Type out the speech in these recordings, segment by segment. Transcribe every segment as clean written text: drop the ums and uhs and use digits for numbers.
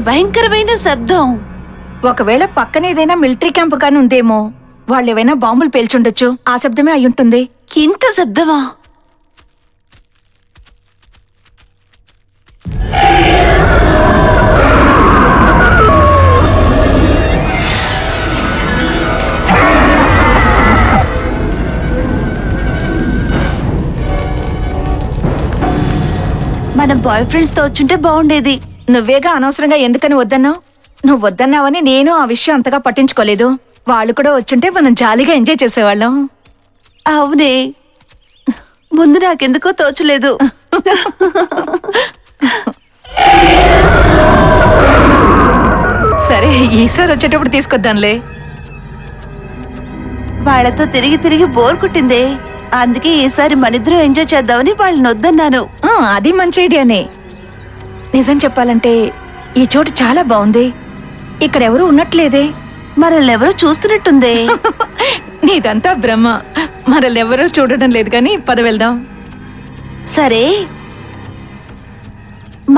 భయంకరమైన శబ్దం. ఒకవేళ పక్కన ఏదైనా మిలిటరీ క్యాంప్ కానీ ఉందేమో. వాళ్ళు ఏవైనా బాంబులు పేల్చుండొచ్చు. ఆ శబ్దమే అయ్యుంటుంది. ఇంత శబ్దమా? మనం బాయ్ ఫ్రెండ్స్ తో వచ్చుంటే బాగుండేది. నువ్వేగా అనవసరంగా ఎందుకని వద్దన్నావు? నువ్వు వద్దన్నావని నేను ఆ విషయం అంతగా పట్టించుకోలేదు. వాళ్ళు కూడా వచ్చుంటే మనం జాలీగా ఎంజాయ్ చేసేవాళ్ళం. అవునే, ముందు నాకెందుకో తోచలేదు. సరే, ఈసారి వచ్చేటప్పుడు తీసుకొద్దాంలే. వాళ్ళతో తిరిగి తిరిగి బోర్ కుట్టిందే. అందుకే ఈసారి మనిద్దరం ఎంజాయ్ చేద్దామని వాళ్ళని వద్దన్నాను. అది మంచి ఐడియానే. నిజం చెప్పాలంటే ఈ చోటు చాలా బాగుంది. ఇక్కడెవరూ ఉన్నట్లేదే. మనల్నెవరో చూస్తున్నట్టుందే. నీదంతా బ్రహ్మ. మనల్నెవరూ చూడడం లేదు. కానీ పద వెళ్దాం. సరే,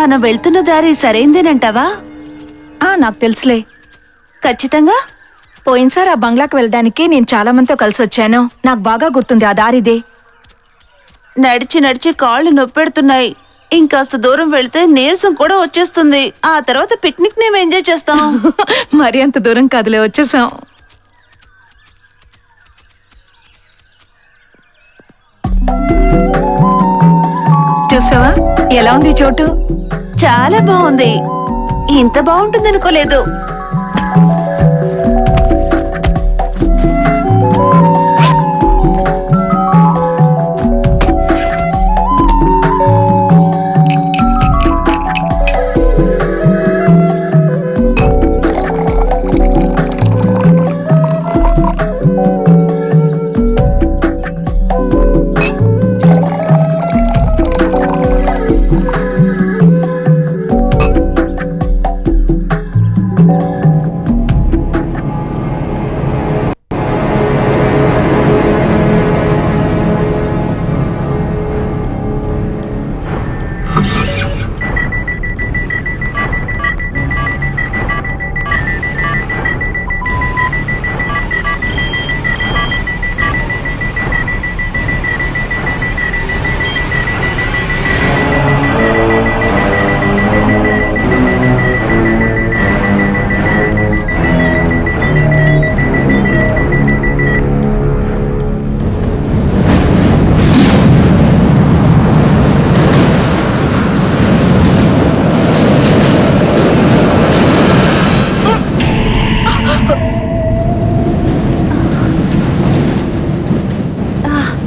మనం వెళ్తున్న దారి సరైందేనంటావా? నాకు తెలుసులే. ఖచ్చితంగా? పోయినసారి ఆ బంగ్లాకి వెళ్ళడానికి నేను చాలా మందితో కలిసి వచ్చాను. నాకు బాగా గుర్తుంది ఆ దారిదే. నడిచి నడిచి కాళ్ళు నొప్పెడుతున్నాయి. ఇంకాస్త దూరం వెళ్తే నీరసం కూడా వచ్చేస్తుంది. ఆ తర్వాత పిక్నిక్ మేము ఎంజాయ్ చేస్తాం. మరి అంత దూరం కాదులే, వచ్చేసాం. చూసావా ఎలా ఉంది చోటు? చాలా బాగుంది. ఇంత బాగుంటుంది అనుకోలేదు.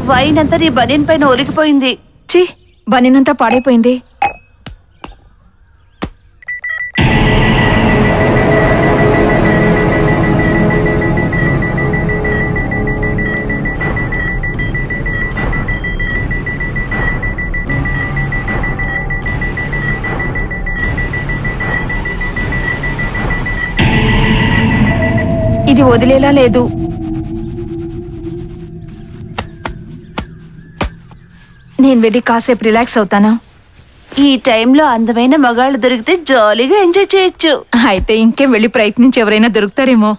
వైన్ అంతా నీ బనీన్ పైన ఒలికిపోయింది. ఛీ, బనీన్ అంతా పాడైపోయింది. ఇది వదిలేలా లేదు. నేను వెళ్ళి కాసేపు రిలాక్స్ అవుతాను. ఈ టైంలో అందమైన మగాళ్ళు దొరికితే జాలీగా ఎంజాయ్ చేయొచ్చు. అయితే ఇంకేం వెళ్ళి ప్రయత్నించి ఎవరైనా దొరుకుతారేమో.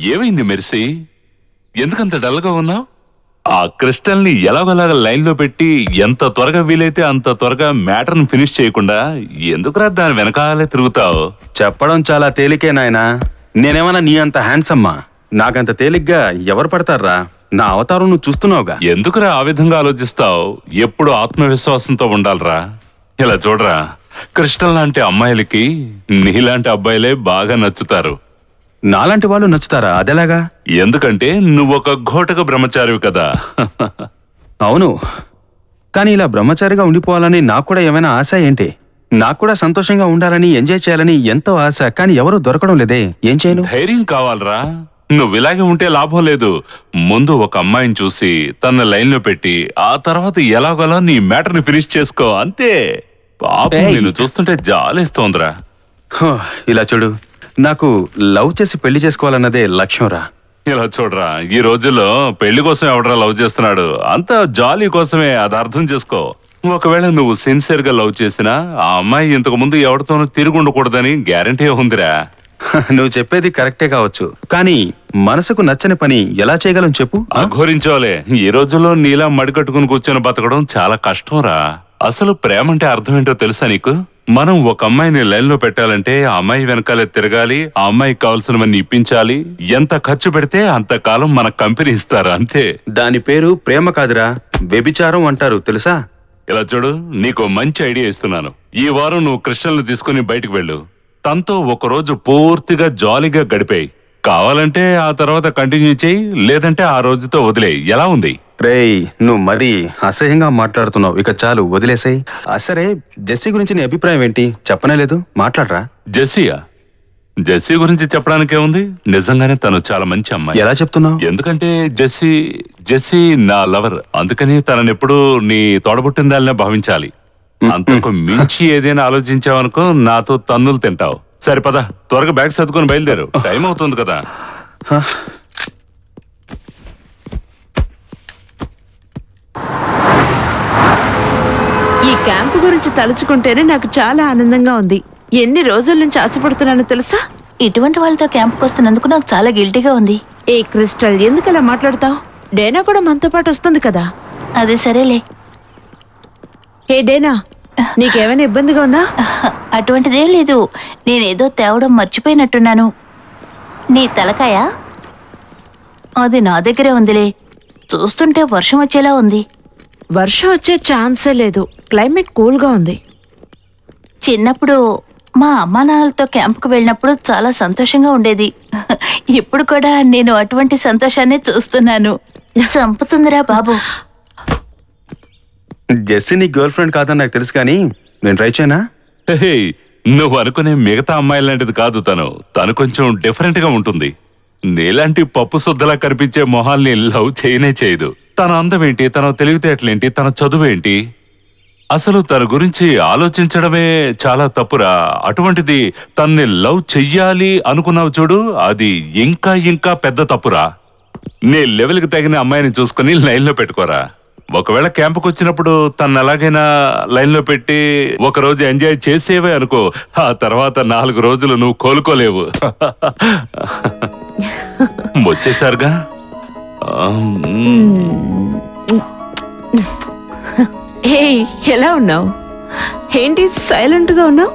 ఏమైంది మెర్సీ? ఎందుకంత డల్గా ఉన్నావు? ఆ క్రిస్టల్ ని ఎలాగోలాగా లైన్ లో పెట్టి ఎంత త్వరగా వీలైతే అంత త్వరగా మ్యాటర్ ని ఫినిష్ చేయకుండా ఎందుకురా దాని వెనకాలే తిరుగుతావు? చెప్పడం చాలా తేలికే నాయనా. నేనేమన్నా నీ అంత హ్యాండ్సమ్మా? నాకంత తేలిగ్గా ఎవరు పడతారా? నా అవతారం నువ్వు చూస్తున్నావుగా. ఎందుకురా ఆ విధంగా ఆలోచిస్తావు? ఎప్పుడు ఆత్మవిశ్వాసంతో ఉండాలిరా. ఇలా చూడరా, క్రిస్టల్ లాంటి అమ్మాయిలకి నీలాంటి అబ్బాయిలే బాగా నచ్చుతారు. నాలాంటి వాళ్ళు నచ్చుతారా? అదెలాగా? ఎందుకంటే నువ్వొక ఘోటక బ్రహ్మచారివి కదా. అవును, కానీ ఇలా బ్రహ్మచారిగా ఉండిపోవాలని నాకు కూడా ఏమైనా ఆశ ఏంటి? నాకు కూడా సంతోషంగా ఉండాలని, ఎంజాయ్ చేయాలని ఎంతో ఆశ, కానీ ఎవరు దొరకడం లేదే. ఏం చేయను? ధైర్యం కావాలరా. నువ్వు ఇలాగే ఉంటే లాభం లేదు. ముందు ఒక అమ్మాయిని చూసి తన లైన్ లో పెట్టి ఆ తర్వాత ఎలాగోలా నీ మ్యాటర్ ని ఫినిష్ చేసుకో, అంతే. పాపం నిన్ను చూస్తుంటే జాలేస్తోందిరా. ఇలా చూడు, నాకు లవ్ చేసి పెళ్లి చేసుకోవాలన్నదే లక్ష్యం రా. ఇలా చూడరా, ఈ రోజుల్లో పెళ్లి కోసం ఎవడరా లవ్ చేస్తున్నాడు? అంతా జాలీ కోసమే, అది అర్థం చేసుకో. ఒకవేళ నువ్వు సిన్సియర్ గా లవ్ చేసినా ఆ అమ్మాయి ఇంతకు ముందు ఎవరితోనూ తిరిగి ఉండకూడదని గ్యారంటీ ఉందిరా. నువ్వు చెప్పేది కరెక్టే కావచ్చు, కానీ మనసుకు నచ్చని పని ఎలా చేయగలం చెప్పు? అఘోరించోలే, ఈ రోజుల్లో నీలా మడికట్టుకుని కూర్చొని బతకడం చాలా కష్టంరా. అసలు ప్రేమ అంటే అర్థం ఏంటో తెలుసా నీకు? మనం ఒక అమ్మాయిని లైన్ లో పెట్టాలంటే ఆ అమ్మాయి వెనకాలే తిరగాలి, ఆ అమ్మాయికి కావాల్సినవన్నీ ఇప్పించాలి. ఎంత ఖర్చు పెడితే అంత కాలం మన కంపెనీ ఇస్తారు, అంతే. దాని పేరు ప్రేమ కాదురా, వ్యభిచారం అంటారు తెలుసా? ఇలా చూడు, నీకు మంచి ఐడియా ఇస్తున్నాను. ఈ వారం నువ్వు క్రిస్టల్ని తీసుకుని బయటకు వెళ్ళు. తనతో ఒకరోజు పూర్తిగా జాలీగా గడిపేయి. కావాలంటే ఆ తర్వాత కంటిన్యూ చేయి, లేదంటే ఆ రోజుతో వదిలేయి. ఎలా ఉంది? రేయ్, నువ్వు మరీ అసహ్యంగా మాట్లాడుతున్నావు, ఇక చాలు వదిలేసాయి. సరే, జెస్సీ గురించి నీ అభిప్రాయం ఏంటి? చెప్పనే లేదు, మాట్లాడరా. జెస్సీయా? జెస్సీ గురించి చెప్పడానికే ఉంది. నిజంగానే తను చాలా మంచి అమ్మాయి. ఎలా చెప్తున్నావు? ఎందుకంటే జెస్సీ నా లవర్, అందుకని తనని ఎప్పుడు నీ తోడబుట్టిందాలనే భావించాలి. అంతకు మించి ఏదైనా ఆలోచించావనుకో నాతో తన్నులు తింటావు. సరే పద, త్వరగా బ్యాగ్ సర్దుకొని బయలుదేరు, టైం అవుతుంది కదా. ఈ క్యాంపు గురించి తలుచుకుంటేనే నాకు చాలా ఆనందంగా ఉంది. ఎన్ని రోజుల నుంచి ఆశపడుతున్నానో తెలుసా? ఇటువంటి వాళ్ళతో క్యాంప్కి వస్తున్నందుకు నాకు చాలా గిల్టీగా ఉంది. ఏ క్రిస్టల్, ఎందుకు అలా మాట్లాడతావు? డేనా కూడా మనతో పాటు వస్తుంది కదా. అదే సరేలే. హే డేనా, నీకేమైనా ఇబ్బందిగా ఉందా? అటువంటిదేం లేదు, నేనేదో తేవడం మర్చిపోయినట్టున్నాను. నీ తలకాయ అది నా దగ్గరే ఉందిలే. చూస్తుంటే వర్షం వచ్చేలా ఉంది. వర్షం వచ్చే ఛాన్సే లేదు, క్లైమేట్ కూల్గా ఉంది. చిన్నప్పుడు మా అమ్మా నాన్నలతో క్యాంప్కు వెళ్ళినప్పుడు చాలా సంతోషంగా ఉండేది. ఇప్పుడు కూడా నేను అటువంటి సంతోషాన్ని చూస్తున్నాను. చంపుతుందిరా బాబు. జెస్సీ నీ గర్ల్ ఫ్రెండ్ కాదని నాకు తెలుసు, కానీ నేను ట్రై చేయనా? హే, నువ్వు అనుకునే మిగతా అమ్మాయి లాంటిది కాదు తను కొంచెం డిఫరెంట్ గా ఉంటుంది. నీలాంటి పప్పు శుద్ధలా కనిపించే మొహాల్ని లవ్ చేయనే చేయదు. తన అందం ఏంటి, తన తెలివితేటలేంటి, తన చదువేంటి, అసలు తన గురించి ఆలోచించడమే చాలా తప్పురా. అటువంటిది తన్ని లవ్ చెయ్యాలి అనుకున్నావు చూడు, అది ఇంకా ఇంకా పెద్ద తప్పురా. నీ లెవెల్కి తగిన అమ్మాయిని చూసుకుని లైన్లో పెట్టుకోరా. ఒకవేళ క్యాంపుకి వచ్చినప్పుడు తను ఎలాగైనా లైన్లో పెట్టి ఒకరోజు ఎంజాయ్ చేసేవే అనుకో, ఆ తర్వాత 4 రోజులు నువ్వు కోలుకోలేవు. వచ్చేసారుగా. హే, ఎలా ఉన్నావు? ఏంటి సైలెంట్ గా ఉన్నావు?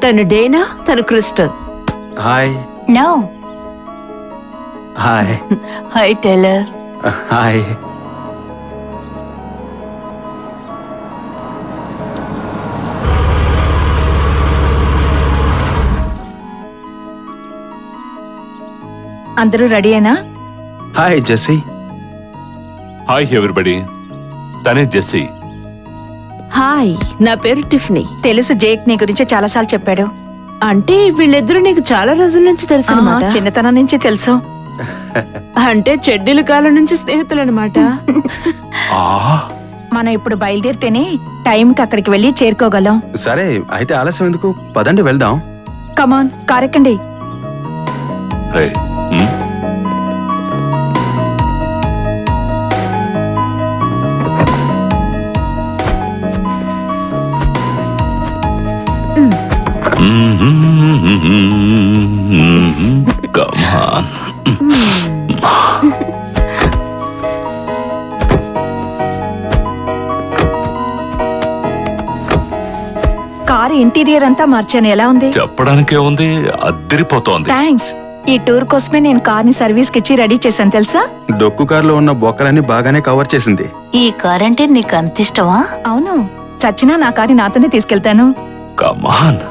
తను డేనా, తను Crystal. Hi. No. Hi. Hi Tyler. Hi. అందరూ రెడీయేనా? Hi Jessie. హాయ్ ఎవ్రీబడి, తనే జెస్సీ. హాయ్, నా పేరు టిఫ్నీ. తెలుసు, జేక్ నీ గురించి చాలాసార్లు చెప్పాడు. అంటే వీళ్ళిద్దరూ నీకు చాలా రోజుల నుంచి తెలుసు అన్నమాట? చిన్నతనం నుంచి తెలుసు. అంటే చెడ్డీల కాలం నుంచి స్నేహితులు అనమాట. మనం ఇప్పుడు బయలుదేరితేనే టైంకి అక్కడికి వెళ్ళి చేరుకోగలం. సరే, అయితే ఆలస్యం ఎందుకు, పదండి వెళ్దాం. కమాన్, కారెక్కండి. Come on. కారు ఇంటీరియర్ అంతా మార్చాను, ఎలా ఉంది? చెప్పడానికే ఉంది, అద్దరిపోతోంది. థ్యాంక్స్. ఈ టూర్ కోసమే నేను కార్ని సర్వీస్కి ఇచ్చి రెడీ చేశాను తెలుసా? డొక్కు కారులో ఉన్న బొక్కలన్నీ బాగానే కవర్ చేసింది. ఈ కార్ అంటే నీకు అంత ఇష్టమా? అవును, చచ్చినా నా కార్ని నాతోనే తీసుకెళ్తాను. కమాన్.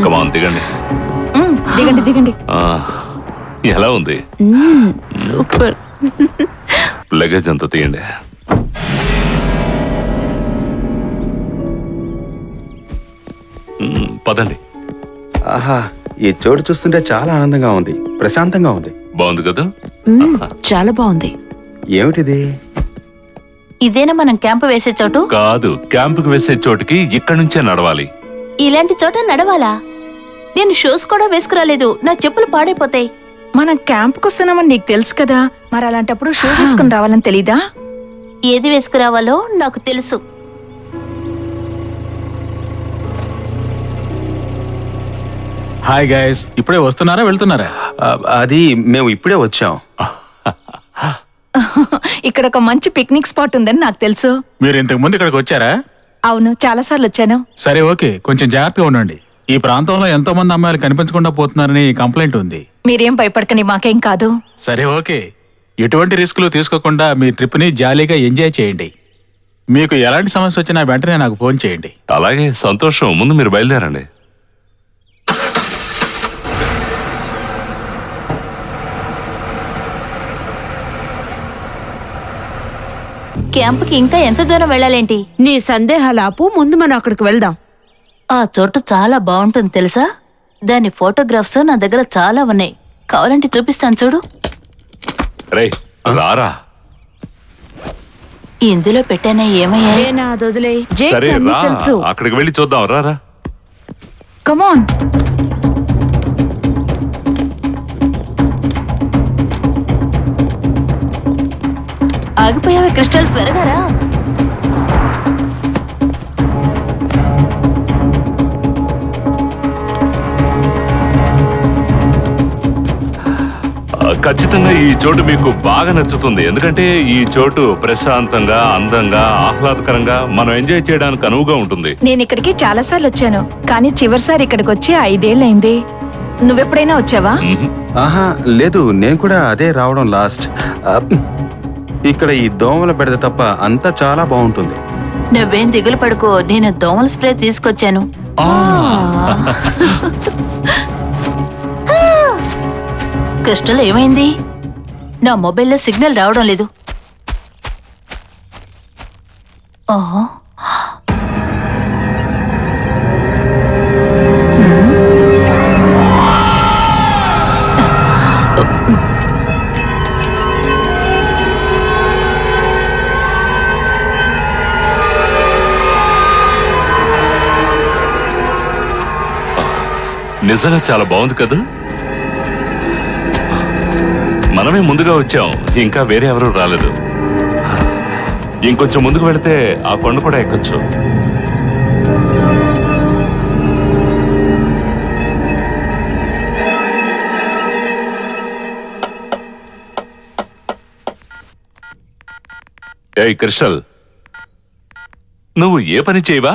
కమాన్, దిగండి. దిగండి దిగండి. ఎలా ఉంది? సూపర్. లగేజ్ అంతా తీయండి. పదండి. ఆహా, ఈ చోటు చూస్తుంటే చాలా ఆనందంగా ఉంది, ప్రశాంతంగా ఉంది. బాగుంది కదా? చాలా బాగుంది. ఏమిటిది? ఇదేనా మనం క్యాంపు వేసే చోటు? కాదు, క్యాంపుకి వేసే చోటుకి ఇక్కడి నుంచే నడవాలి. ఇలాంటి చోట నడవాలా? నేను షూస్ కూడా వేసుకురాలేదు, నా చెప్పులు పాడైపోతాయి. మనం క్యాంప్కి వస్తున్నామని నీకు తెలుసు కదా, మరి అలాంటప్పుడు షూ వేసుకుని రావాలని తెలీదా? ఏది వేసుకురావాలో నాకు తెలుసు. హాయ్ గైస్, ఇప్పుడే వస్తున్నారా వెళ్తున్నారా? అది మేము ఇప్పుడే వచ్చాం. ఇక్కడ ఒక మంచి పిక్నిక్ స్పాట్ ఉందని నాకు తెలుసు. మీరు ఇంతకు ముందు ఇక్కడికి వచ్చారా? అవును, చాలా సార్లు వచ్చాను. సరే ఓకే, కొంచెం జాగ్రత్తగా ఉండండి. ఈ ప్రాంతంలో ఎంతో మంది అమ్మాయిలు కనిపించకుండా పోతున్నారని కంప్లైంట్ ఉంది. మీరేం భయపడకండి, మాకేం కాదు. సరే ఓకే, ఎటువంటి రిస్కులు తీసుకోకుండా మీ ట్రిప్ని జాలీగా ఎంజాయ్ చేయండి. మీకు ఎలాంటి సమస్య వచ్చినా వెంటనే నాకు ఫోన్ చేయండి. అలాగే, సంతోషం. ముందు మీరు బయలుదేరండి. క్యాంపుకి ఇంకా ఎంత దూరం వెళ్ళాలేంటి? నీ సందేహాలు ఆపు, ముందు మనం అక్కడికి వెళ్దాం. ఆ చోటు చాలా బాగుంటుంది తెలుసా? దాని ఫోటోగ్రాఫ్స్ నా దగ్గర చాలా ఉన్నాయి, కావాలంటే చూపిస్తాను చూడు. రే రారా. ఇందులో పెట్టానే ఏమయ్యాయి? సరే రా, అక్కడికి వెళ్ళి చూద్దాం. రారా. కమాన్. ఆగిపోయావే క్రిస్టల్, త్వరగా రా. ఖచ్చితంగా ఈ చోటు మీకు బాగా నచ్చుతుంది. ఎందుకంటే ఈ చోటు ప్రశాంతంగా, అందంగా, ఆహ్లాదకరంగా మనం ఎంజాయ్ చేయడానికి అనువుగా ఉంటుంది. నేను ఇక్కడికి చాలా సార్లు వచ్చాను, కానీ చివరిసారి ఇక్కడికి వచ్చి 5 ఏళ్ళైంది. నువ్వెప్పుడైనా వచ్చావా? ఆహా లేదు, నేను కూడా అదే రావడం లాస్ట్. ఇక్కడ ఈ దోమల బెడద తప్ప అంతా చాలా బాగుంటుంది. నువ్వేం దిగులు పడుకో, నేను దోమల స్ప్రే తీసుకొచ్చాను. క్రిస్టల్ ఏమైంది? నా మొబైల్లో సిగ్నల్ రావడం లేదు. ఓహో, నిజంగా చాలా బాగుంది కదా? మనమే ముందుగా వచ్చాం, ఇంకా వేరే ఎవరూ రాలేదు. ఇంకొంచెం ముందుకు వెళితే ఆ కొండ కూడా ఎక్కొచ్చు. ఏయ్ క్రిస్టల్, నువ్వు ఏ పని చేయవా?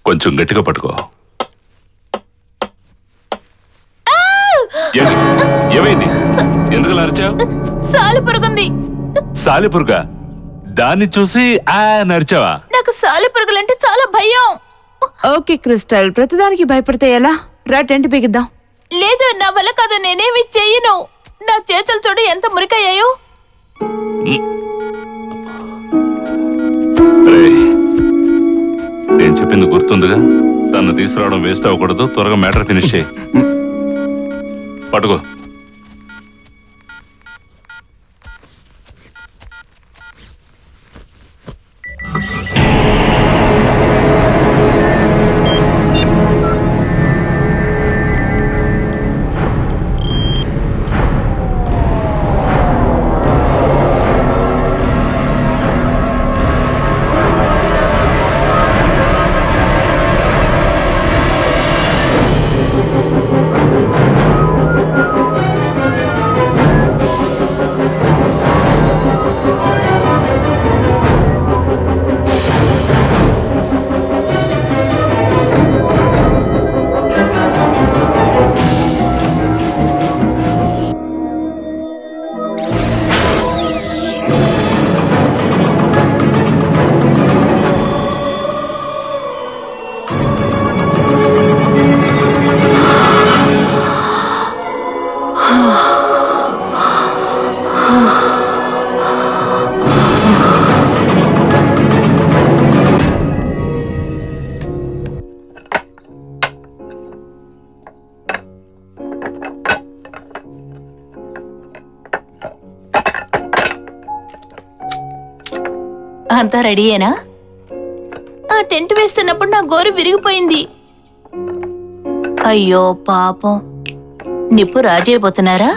కొంచెం గట్టిగా పట్టుకో. ఏమైంది? ఎందుకు అరిచావు? సాలిపురుగుంది. సాలిపురుగా? దాన్ని చూసి నరిచావా? నాకు సాలిపురుగులంటే చాలా భయం. ఓకే క్రిస్టల్, ప్రతిదానికి భయపడితే ఎలా? రా, టెంట్ బిగిద్దాం. లేదు, నా వల్ల కాదు, నేనేమి చెయ్యను. నా చేతులు చూడు ఎంత మురికయ్యాయో. నేను చెప్పింది గుర్తుందిగా, తను తీసుకురావడం వేస్ట్ అవ్వకూడదు. త్వరగా మ్యాటర్ ఫినిష్ చేయి. పట్టుకో. అంతా రెడీయేనా? ఆ టెంట్ వేస్తున్నప్పుడు నా గోరు విరిగిపోయింది. అయ్యో పాపం. నిప్పు రాజైపోతున్నారా?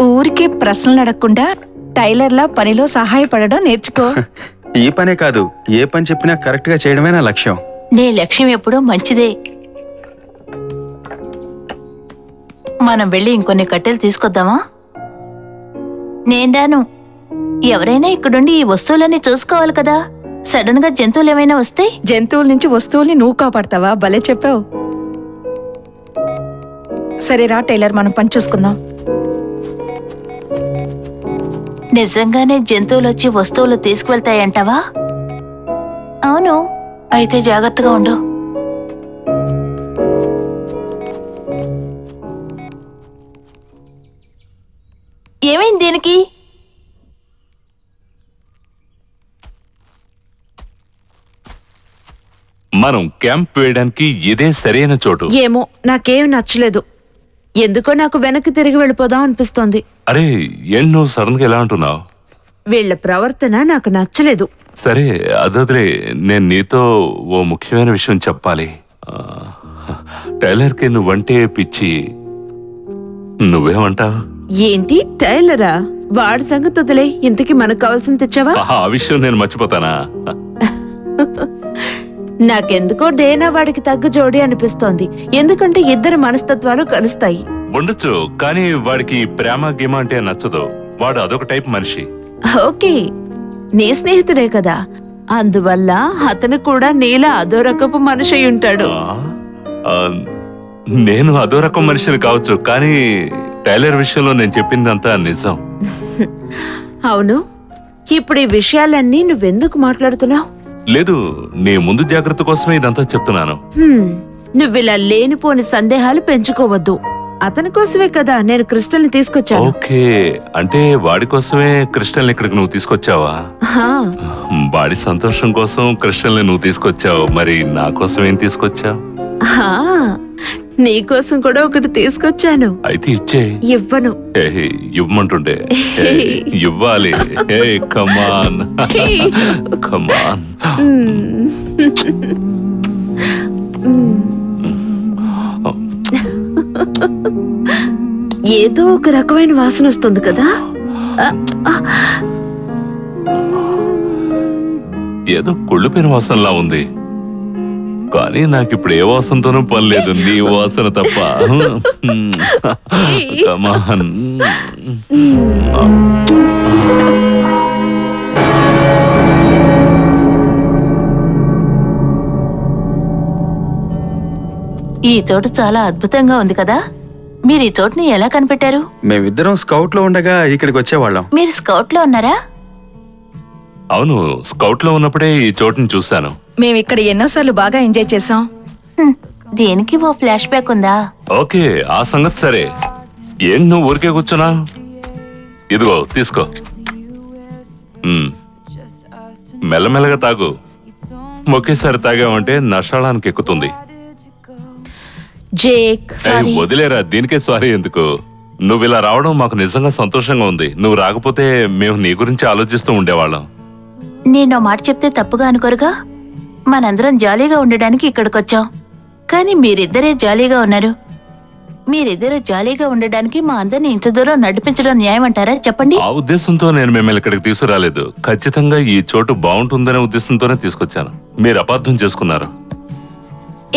ఊరికే ప్రశ్నలు అడగకుండా టైలర్లా పనిలో సహాయపడడం నేర్చుకో. ఈ పనే కాదు, ఏ పని చెప్పినా కరెక్ట్ గా చేయడమే నా లక్ష్యం. నీ లక్ష్యం ఎప్పుడూ మంచిదే. మనం వెళ్ళి ఇంకొన్ని కట్టెలు తీసుకొద్దామా? నేండాను. ఎవరైనా ఇక్కడుండి ఈ వస్తువులన్నీ చూసుకోవాలి కదా. సడన్ గా జంతువులు ఏమైనా వస్తే? జంతువుల నుంచి వస్తువుల్ని నువ్వు కాపాడతావా? భలే చెప్పావు. సరే రా టైలర్, మనం పని చూసుకుందాం. నిజంగానే జంతువులు వచ్చి వస్తువులు తీసుకువెళ్తాయంటావా? అవును. అయితే జాగ్రత్తగా ఉండు. ఏమైంది దీనికి? మనం క్యాంప్ వేయడానికి ఇదే సరైన చోటు. ఏమో నాకేం నచ్చలేదు. ఎందుకో నాకు వెనక్కి తిరిగి వెళ్ళిపోదాం అనిపిస్తోంది. అరే ఏంటి నువ్వు సడన్ గా ఎలా అంటున్నావు? వీళ్ళ ప్రవర్తన నాకు నచ్చలేదు. సరే అదొదిలే, నేను నీతో ఓ ముఖ్యమైన విషయం చెప్పాలి. టైలర్ కి నువ్వంటే పిచ్చి. నువ్వేమంటావు? ఏంటి టైలరా? వాడి సంగతి వదిలే. ఇంతకీ మనకు కావాల్సింది తెచ్చావా? ఆ విషయం నేను మర్చిపోతానా? నాకెందుకో డేనా వాడికి తగ్గ జోడి అనిపిస్తోంది. ఎందుకంటే ఇద్దరు మనస్తత్వాలు కలుస్తాయి. ఉండొచ్చు, కానీ వాడికి ప్రేమ గేమ అంటే నచ్చదు. వాడు అదొక టైప్ మనిషి. ఓకే, నీ స్నేహితుడే కదా, అందువల్ల అతను కూడా నీలా అదో రకపు మనిషి అయి ఉంటాడు. నేను అదో రకం మనిషిని కావచ్చు, కానీ టైలర్ విషయంలో నేను చెప్పిందంతా నిజం. అవును, ఇప్పుడు ఈ విషయాలన్నీ నువ్వెందుకు మాట్లాడుతున్నావు? లేదు, నీ ముందు జాగ్రత్త కోసమే ఇదంతా చెప్తున్నాను. నువ్విలా లేనిపోని సందేహాలు పెంచుకోవద్దు. అతని కోసమే కదా నేను క్రిస్టల్ని తీసుకొచ్చాను. ఓకే, అంటే వాడి కోసమే క్రిస్టల్ని ఇక్కడికి నువ్వు తీసుకొచ్చావా? వాడి సంతోషం కోసం క్రిస్టల్ని నువ్వు తీసుకొచ్చావు. మరి నా కోసం ఏం తీసుకొచ్చావు? నీ కోసం కూడా ఒకటి తీసుకొచ్చాను. అయితే ఇచ్చే. ఇవ్వను. ఇవ్వమంటుండే ఇవ్వాలి. కమాన్ కమాన్. ఏదో ఒక రకమైన వాసన వస్తుంది కదా. ఏదో కుళ్ళిపోయిన వాసనలా ఉంది, కానీ నాకు ఇప్పుడు ఏ వాసనతోనూ పని లేదు, నీ వాసన తప్ప. కమాన్. ఈ చోటు చాలా అద్భుతంగా ఉంది కదా. మీరు ఈ చోటుని ఎలా కనిపెట్టారు? మేమిద్దరం స్కౌట్ లో ఉండగా ఇక్కడికి వచ్చేవాళ్ళం. మీరు స్కౌట్ లో ఉన్నారా? అవును, స్కౌట్ లో ఉన్నప్పుడే ఈ చోటుని చూశాను. మేము ఇక్కడ ఎన్నోసార్లు బాగా ఎంజాయ్ చేసాం. దేనికి ఓ ఫ్లాష్ బ్యాక్ ఉందా? ఓకే, ఆ సంగతి సరే. ఏం నువ్వు ఊరికే కూర్చున్నా? ఇదిగో తీసుకో. మెల్లమెల్లగా తాగు. ఒకేసారి తాగామంటే నషాళానికి ఎక్కుతుంది. Jake sorry. వదిలేరా, దీనికే సారీ ఎందుకు? నువ్వు ఇలా రావడం మాకు నిజంగా సంతోషంగా ఉంది. నువ్వు రాకపోతే మేము నీ గురించి ఆలోచిస్తూ ఉండేవాళ్ళం. నేను మాట చెప్తే తప్పుగా అనుకోరుగా. మనందరం జాలీగా ఉండడానికి ఇక్కడికొచ్చాం, కానీ మీరిద్దరే జాలీగా ఉన్నారు. మీరిద్దరూ జాలీగా ఉండడానికి మా అందరినీ ఇంత దూరం నడిపించడం న్యాయం అంటారా? చెప్పండి. ఆ ఉద్దేశంతో నేను మిమ్మల్ని ఇక్కడికి తీసుకురాలేదు. ఖచ్చితంగా ఈ చోటు బాగుంటుందనే ఉద్దేశంతోనే తీసుకొచ్చాను. మీరు అపార్థం చేసుకున్నారు.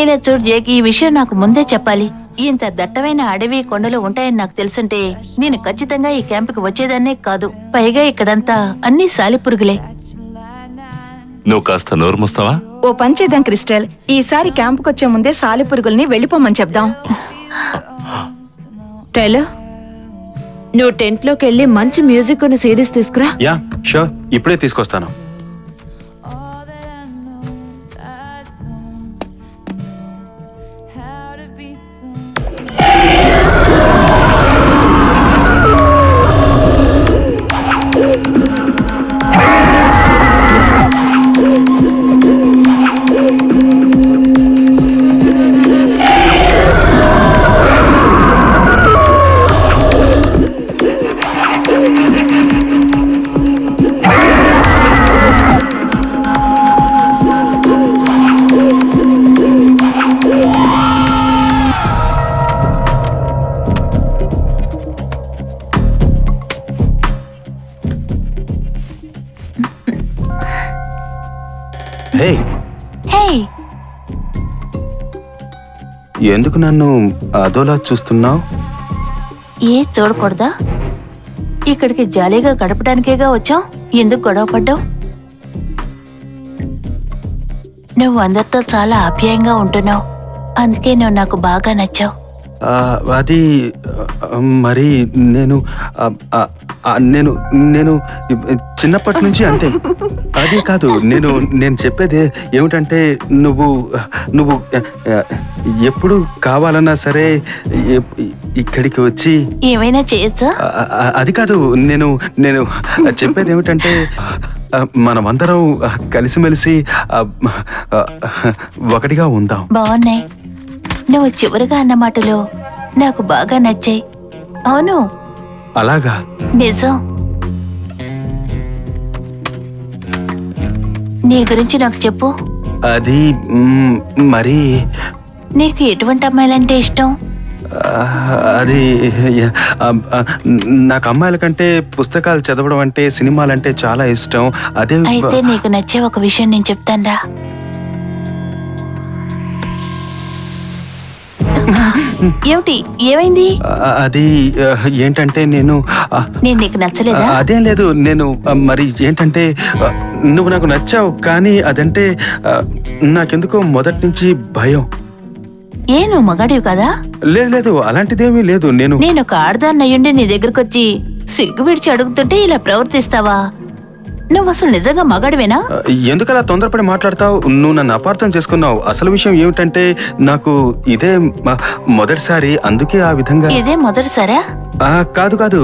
ఇలా చూడు జేక్, ఈ విషయం నాకు ముందే చెప్పాలి. ఇంత దట్టమైన అడవి కొండలు ఉంటాయని నాకు తెలుసుంటే నేను ఖచ్చితంగా ఈ క్యాంపుకి వచ్చేదాన్నే కాదు. పైగా ఇక్కడంతా అన్ని సాలిపురుగులే. నువ్వు కాస్త నోరు మూస్తావా? ఓ పని చేద్దాం క్రిస్టల్, ఈసారి క్యాంపుకి వచ్చే ముందే సాలిపురుగుల్ని వెళ్ళిపోమని చెప్దాం. టైలర్, నువ్వు టెంట్ లోకి వెళ్ళి మంచి మ్యూజిక్ ఉన్న సిరీస్ తీసుకురా. యా షూర్, ఇప్పుడే తీసుకొస్తాను. ఎందుకు నన్ను అదోలా చూస్తున్నావు? ఏ చూడకూడదా? ఇక్కడికి జాలీగా గడపడానికేగా వచ్చాం. ఎందుకు గొడవ పడ్డావు? నువ్వు అందరితో చాలా ఆప్యాయంగా ఉంటున్నావు, అందుకే నువ్వు నాకు బాగా నచ్చావు. అది మరి నేను నేను నేను చిన్నప్పటి నుంచి అంతే. అదే కాదు, నేను చెప్పేది ఏమిటంటే నువ్వు నువ్వు ఎప్పుడు కావాలన్నా సరే ఇక్కడికి వచ్చి ఏమైనా చేయొచ్చా? అది కాదు, నేను నేను చెప్పేది ఏమిటంటే మనమందరం కలిసిమెలిసి ఒకటిగా ఉందాం. బాగున్నాయి. నువ్వు చివరిగా అన్న మాటలు నాకు బాగా నచ్చాయి. అవును. అలాగా? నిజం. నీ గురించి నాకు చెప్పు. అది మరి నీకు ఎటువంటి అమ్మాయిలంటే ఇష్టం? అది నాకు అమ్మాయిల కంటే పుస్తకాలు చదవడం అంటే, సినిమాలంటే చాలా ఇష్టం. అదే అయితే నీకు నచ్చే ఒక విషయం నేను చెప్తానురా. ఏమిటి? ఏమైంది? అది ఏంటంటే నేను నీకు నచ్చలేదా? అదేం లేదు. నేను మరి ఏంటంటే నువ్వు నాకు నచ్చావు, కానీ అదంటే నాకెందుకో మొదటి నుంచి భయం. ఏ, నువ్వు మగాడివి కదా? లేదు లేదు, అలాంటిదేమీ లేదు. నేను ఒక ఆడదాన్ని అయ్యుండి నీ దగ్గరకు వచ్చి సిగ్గు విడిచి అడుగుతుంటే ఇలా ప్రవర్తిస్తావా? నువ్వు అసలు నిజంగా మగాడివేనా? ఎందుకలా తొందరపడి మాట్లాడతావు? నువ్వు నన్ను అపార్థం చేసుకున్నావు. అసలు విషయం ఏమిటంటే నాకు ఇదే మొదటిసారి, అందుకే ఆ విధంగా. ఇదే మొదటిసారా? కాదు కాదు,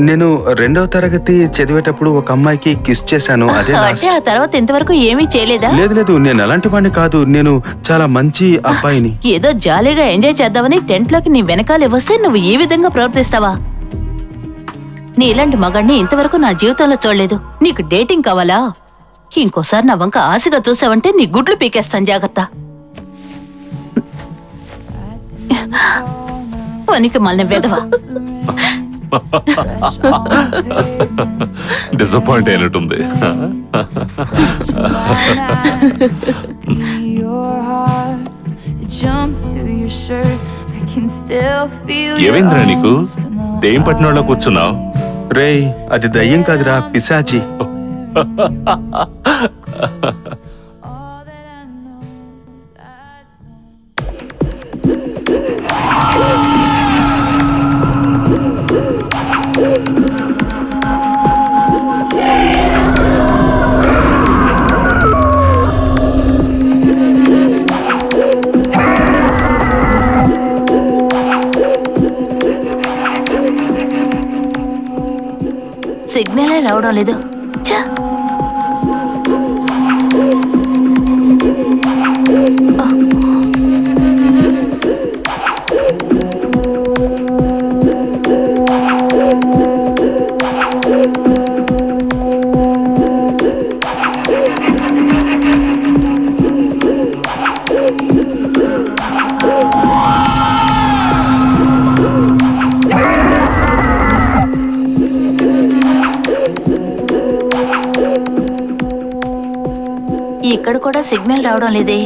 నేను 2వ తరగతి చదివేటప్పుడు ఒక అమ్మాయికి కిస్ చేశాను. అదే అంటే ఆ తర్వాత ఇంతవరకు ఏమీ చేయలేదా? లేదు లేదు, నేను అలాంటి వాడిని కాదు. నేను చాలా మంచి అబ్బాయిని. ఏదో జాలీగా ఎంజాయ్ చేద్దామని టెంట్ లోకి నీ వెనకాల వస్తే నువ్వు ఈ విధంగా ప్రవర్తిస్తావా? నీ ఇలాంటి మగాడిని ఇంతవరకు నా జీవితంలో చూడలేదు. నీకు డేటింగ్ కావాలా? ఇంకోసారి నా వంక ఆశగా చూసావంటే నీ గుడ్లు పీకేస్తాను, జాగ్రత్త. పనికి మళ్ళీ వెధవా. డిసప్పాయింట్ అయినట్టుంది. ఏమైందిరా నీకు? దెయ్యం పట్టినోళ్ళ కూర్చున్నావు? రేయ్, అది దయ్యం కాదురా, పిశాచి. సిగ్నలే రావడం లేదు. ఇక్కడ కూడా సిగ్నల్ రావడం లేదే.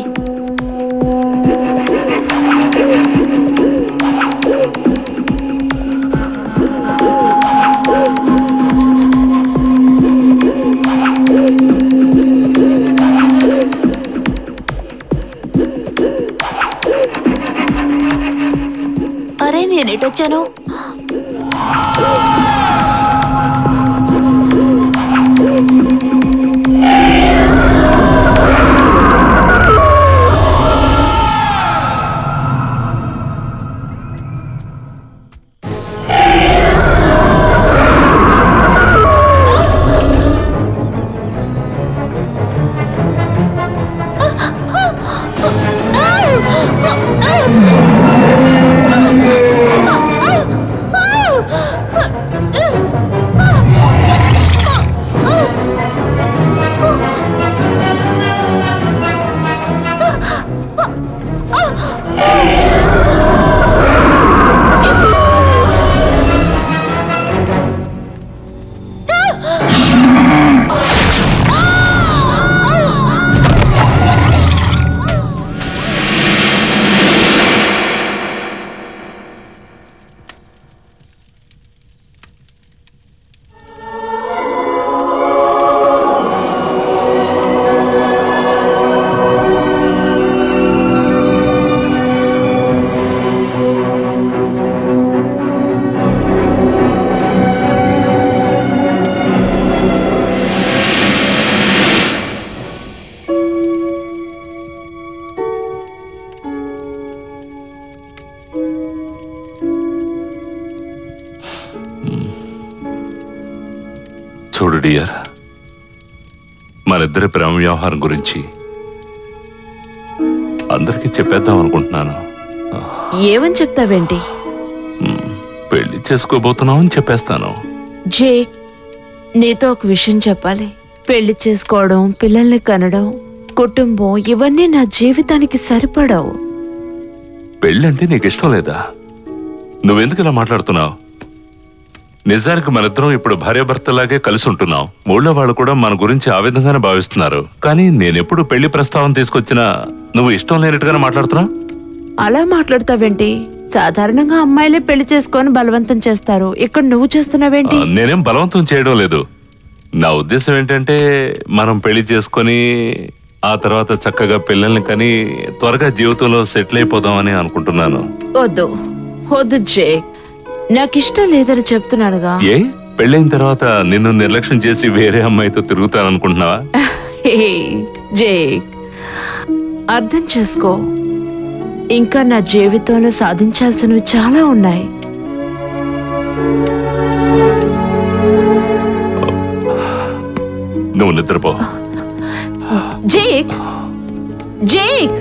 అరే నేను ఎటొచ్చాను? చూడు డియర్, మనిద్దరి ప్రేమ వ్యవహారం గురించి అందరికీ చెప్పేద్దాం అనుకుంటున్నాను. ఏమని చెప్తావేంటి? పెళ్లి చేసుకోబోతున్నామని చెప్పేస్తాను. జే, నీతో ఒక విషయం చెప్పాలి. పెళ్లి చేసుకోవడం, పిల్లల్ని కనడం, కుటుంబం ఇవన్నీ నా జీవితానికి సరిపడవు. పెళ్ళంటే నీకు ఇష్టం లేదా? నువ్వెందుకు ఇలా మాట్లాడుతున్నావు? నిజానికి మనిద్దరం ఇప్పుడు భార్యాభర్తలాగే కలిసి ఉంటున్నాం. ఊళ్ళో వాళ్ళు కూడా మన గురించి ఆ విధంగానే భావిస్తున్నారు. కానీ నేనెప్పుడు పెళ్లి ప్రస్తావన తీసుకొచ్చినా నువ్వు ఇష్టం లేనట్టుగానే మాట్లాడుతున్నావు. అలా మాట్లాడతావేంటి? సాధారణంగా అమ్మాయిలే పెళ్లి చేసుకొని బలవంతం చేస్తారు. ఇక్కడ నువ్వు చేస్తున్నావేంటి? నేనేం బలవంతం చేయడం లేదు. నా ఉద్దేశం ఏంటంటే మనం పెళ్లి చేసుకొని ఆ తర్వాత చక్కగా పిల్లల్ని కని త్వరగా జీవితంలో సెటిల్ అయిపోదామని అనుకుంటున్నాను. వద్దు వద్దు జే, నాకిష్టం లేదని చెప్తున్నానుగా. ఏ, పెళ్ళైన తర్వాత నిన్ను నిర్లక్ష్యం చేసి వేరే అమ్మాయితో తిరుగుతాననుకుంటున్నావా? జే, అర్థం చేసుకో. ఇంకా నా జీవితంలో సాధించాల్సినవి చాలా ఉన్నాయి. నువ్వు నిద్రపో. Jake, Jake,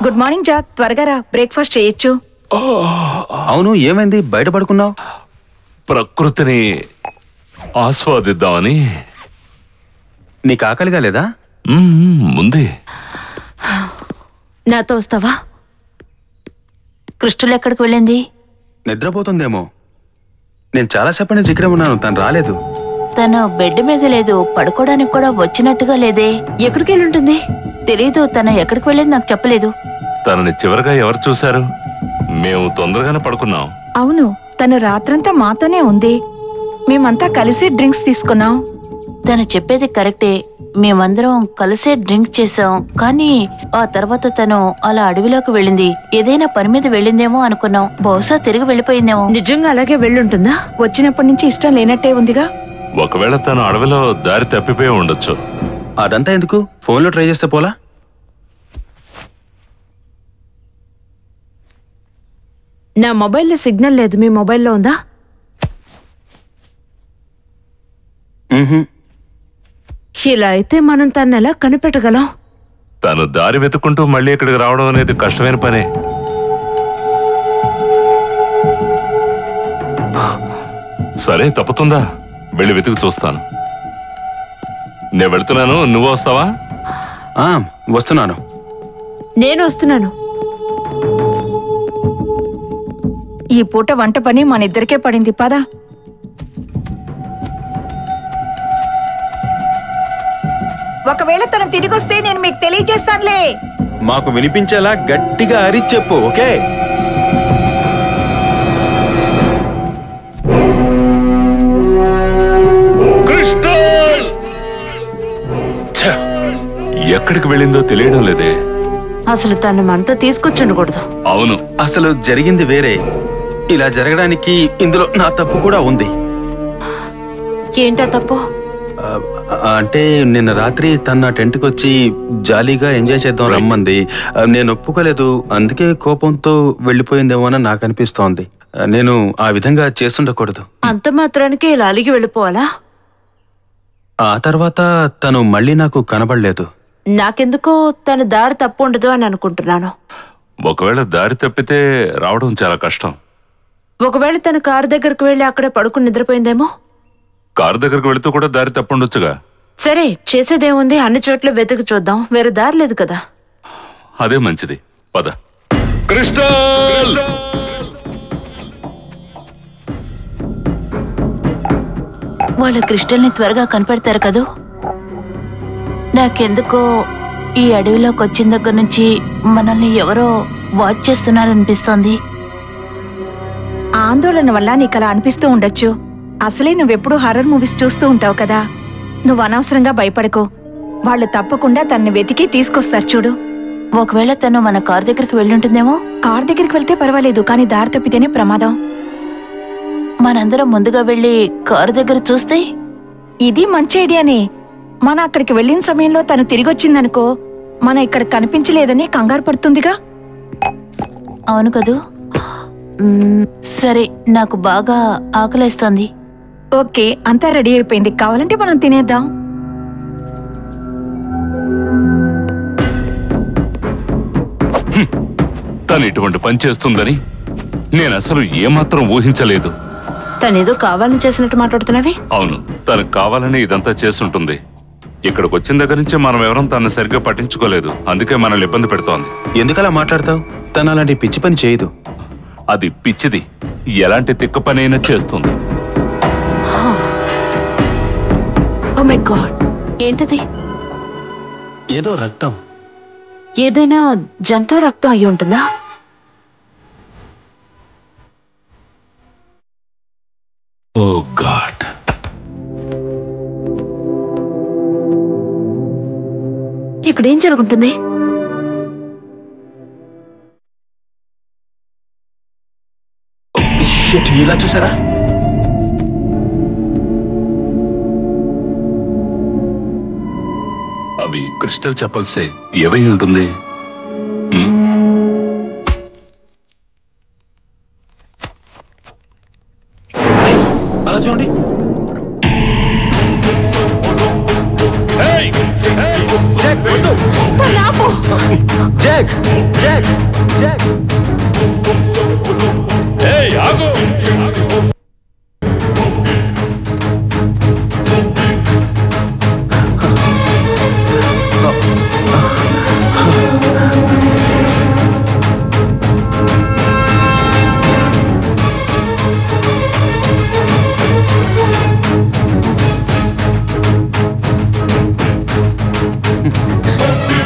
good morning Jack, త్వరగా రా, బ్రేక్ఫాస్ట్ చేయొచ్చు. అవును, ఏమైంది? బయట పడుకున్నావు? ప్రకృతిని ఆస్వాదిద్దామని. నీకు ఆకలిగా లేదా? ముందే. నాతో వస్తావా? క్రిస్టల్ ఎక్కడికి వెళ్ళింది? నిద్రపోతుందేమో. నేను చాలాసేపటి నుంచి ఇక్కడే ఉన్నాను, తను రాలేదు. తను బెడ్ మీద లేదు, పడుకోవడానికి కూడా వచ్చినట్టుగా లేదే. ఎక్కడికి వెళ్ళుంటుంది? తెలీదు. తను ఎక్కడికి వెళ్ళింది నాకు చెప్పలేదు. తనని చివరిగా ఎవరు చూశారు? మేము తొందరగానే పడుకున్నాం. అవును, తను రాత్రంతా మాతోనే ఉంది. మేమంతా కలిసి డ్రింక్స్ తీసుకున్నాం. తను చెప్పేది కరెక్టే. మేమందరం కలిసే డ్రింక్ చేసాం. కానీ ఆ తర్వాత తను అలా అడవిలోకి వెళ్ళింది. ఏదైనా పని మీద వెళ్ళిందేమో అనుకున్నాం. బహుశా తిరిగి వెళ్ళిపోయిందేమో. నిజంగా అలాగే వెళ్ళుంటుందా? వచ్చినప్పటి నుంచి ఇష్టం లేనట్టే ఉందిగా. ఒకవేళ తను అడవిలో దారి తప్పిపోయి ఉండొచ్చు. అదంతా ఎందుకు? ఫోన్లో ట్రై చేస్తే పోలా? నా మొబైల్లో సిగ్నల్ లేదు, మీ మొబైల్లో ఉందా? ఇలా అయితే మనం తను ఎలా కనిపెట్టగలం? తను దారి వెతుక్కుంటూ మళ్ళీ ఇక్కడికి రావడం అనేది కష్టమైన పనే. సరే, తప్పుతుందా? వెళ్ళి వెతికి చూస్తాను. నేను వెళ్తున్నాను, నువ్వు వస్తావా? వస్తున్నాను. నేను వస్తున్నాను. ఈ పూట వంట పని మన ఇద్దరికే పడింది, పదా. ఒకవేళ తను తిరిగొస్తే నేను మీకు తెలియజేస్తానులే. మాకు వినిపించేలా గట్టిగా అరిచి చెప్పు, ఓకే? ఎక్కడికి వెళ్ళిందో తెలియడం లేదే. అసలు తను మనతో తీసుకొచ్చుండకూడదు. అవును, అసలు జరిగింది వేరే. ఇలా జరగడానికి ఇందులో నా తప్పు కూడా ఉంది. ఏంటా తప్పు? అంటే నిన్న రాత్రి తన నా టెంట్కి వచ్చి జాలీగా ఎంజాయ్ చేద్దాం రమ్మంది. నేను ఒప్పుకోలేదు. అందుకే కోపంతో వెళ్ళిపోయిందేమోనని నాకు అనిపిస్తోంది. నేను ఆ విధంగా చేస్తుండకూడదు. అంత మాత్రానికి ఇలా అలిగి వెళ్ళిపోవాలా? ఆ తర్వాత తను మళ్ళీ నాకు కనబడలేదు. నాకెందుకో తన దారి తప్పు ఉండదు అని అనుకుంటున్నాను. ఒకవేళ దారి తప్పితే రావడం చాలా కష్టం. ఒకవేళ తను కారు దగ్గరకు వెళ్ళి అక్కడే పడుకుని నిద్రపోయిందేమో. కారు దగ్గరకు వెళుతూ కూడా దారి తప్పుండొచ్చుగా. సరే, చేసేదేముంది, అన్ని చోట్ల వెతుకు చూద్దాం. వేరే దారి లేదు కదా. అదే మంచిది, పద. క్రిస్టల్! వాళ్ళ క్రిస్టల్ని త్వరగా కనిపెడతారు కదూ. నాకెందుకో ఈ అడవిలోకి వచ్చిన దగ్గర నుంచి మనల్ని ఎవరో వాచ్ చేస్తున్నారనిపిస్తోంది. ఆందోళన వల్ల నీకు అలా అనిపిస్తూ ఉండొచ్చు. అసలే నువ్వెప్పుడూ హర్రర్ మూవీస్ చూస్తూ ఉంటావు కదా. నువ్వు అనవసరంగా భయపడకు. వాళ్ళు తప్పకుండా తన్ని వెతికి తీసుకొస్తారు చూడు. ఒకవేళ తను మన కార్ దగ్గరికి వెళ్ళుంటుందేమో. కార్ దగ్గరికి వెళ్తే పర్వాలేదు, కానీ దారి తప్పితేనే ప్రమాదం. మనందరం ముందుగా వెళ్ళి కారు దగ్గర చూస్తే. ఇది మంచి ఐడియానే. మన అక్కడికి వెళ్ళిన సమయంలో తను తిరిగొచ్చిందనుకో, మన ఇక్కడ కనిపించలేదని కంగారు పడుతుందిగా. అవును కదూ. సరే, నాకు బాగా ఆకలేస్తోంది. ఓకే, అంతా రెడీ అయిపోయింది. కావాలంటే మనం తినేద్దాం. తను ఇటువంటి పని చేస్తుందని నేను అసలు ఏమాత్రం ఊహించలేదు. తనేదో కావాలని చేసినట్టు మాట్లాడుతున్నావి. అవును, తనకు కావాలని ఇదంతా చేస్తుంటుంది. ఇక్కడికి వచ్చిన దగ్గర నుంచి మనం ఎవరం తనని సరిగ్గా పట్టించుకోలేదు. అందుకే మనల్ని ఇబ్బంది పెడుతోంది. ఎందుకలా మాట్లాడతావు? తను అలాంటి పిచ్చి పని చేయదు. అది పిచ్చిది. ఎలాంటి తిక్క పని అయినా చేస్తుంది. ఓ మై గాడ్, ఏంటది? ఏదో రక్తం. ఏదైనా జంతువు రక్తం అయి ఉంటుందా? ఓ గాడ్. ఇక్కడ ఏం జరుగుతుంది? ఇలా చూసారా? అవి క్రిస్టల్ చెప్పల్సే. ఏవై ఉంటుంది? అలా చూడండి. Jack, Jack, Jack.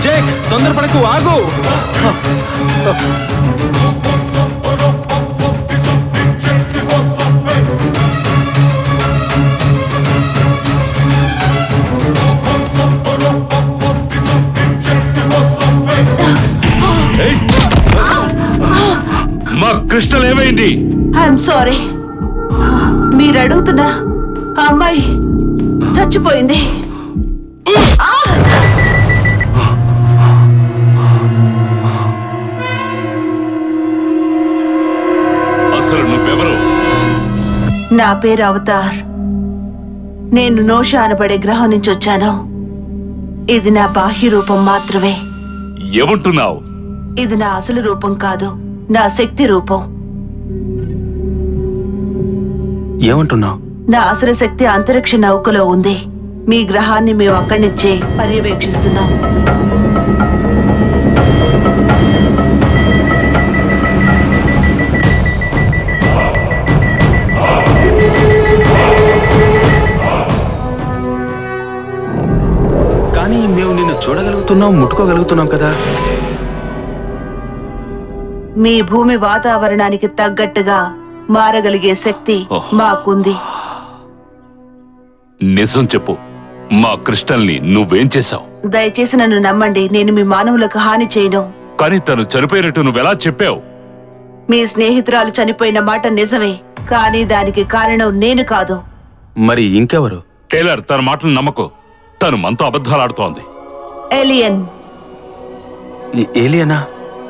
జాక్, తొందరపడకు, ఆగు. మా క్రిస్టల్ ఏమైంది? I'm sorry. మీరు అడుగుతున్నా ఆ అమ్మాయి చచ్చిపోయింది. అసలు నువ్వెవరు? నా పేరు అవతార్. నేను నోషా అనబడే గ్రహం నుంచి వచ్చాను. ఇది నా బాహ్య రూపం మాత్రమే. ఏమంటున్నావు? ఇది నా అసలు రూపం కాదు, నా శక్తి రూపం. ఏమంటున్నావు? నా అసలు శక్తి అంతరిక్ష నౌకలో ఉంది. మీ గ్రహాన్ని మేము అక్కడి నుంచే పర్యవేక్షిస్తున్నాం. కానీ మేము నిన్ను చూడగలుగుతున్నాం, ముట్టుకోగలుగుతున్నాం కదా. మీ భూమి వాతావరణానికి తగ్గట్టుగా మారగలిగే శక్తి మాకుంది. నిజం చెప్పు, మా క్రిస్టల్ని నువ్వేం చేశావు? దయచేసి నన్ను నమ్మండి, నేను మీ మానవులకు హాని చేయను. కానీ తను చనిపోయినట్టు నువ్వెలా చెప్పావు? మీ స్నేహితురాలు చనిపోయిన మాట నిజమే, కానీ దానికి కారణం నేను కాదు. మరి ఇంకెవరు? టేలర్, తన మాటలు నమ్మకు. తను మనతో అబద్ధాలాడుతోంది. ఏలియన్. ఏలియనా?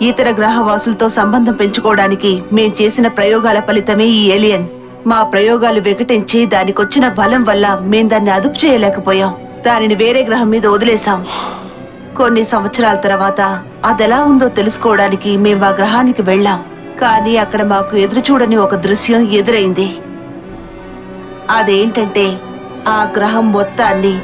ఇతర గ్రహవాసులతో సంబంధం పెంచుకోవడానికి మేం చేసిన ప్రయోగాల ఫలితమే ఈ ఏలియన్. మా ప్రయోగాలు వికటించి దానికొచ్చిన బలం వల్ల మేం దాన్ని అదుపు చేయలేకపోయాం. దానిని వేరే గ్రహం మీద వదిలేశాం. కొన్ని సంవత్సరాల తర్వాత అదెలా ఉందో తెలుసుకోవడానికి మేం ఆ గ్రహానికి వెళ్ళాం. కానీ అక్కడ మాకు ఎదురుచూడని ఒక దృశ్యం ఎదురైంది. అదేంటంటే ఆ గ్రహం మొత్తాన్ని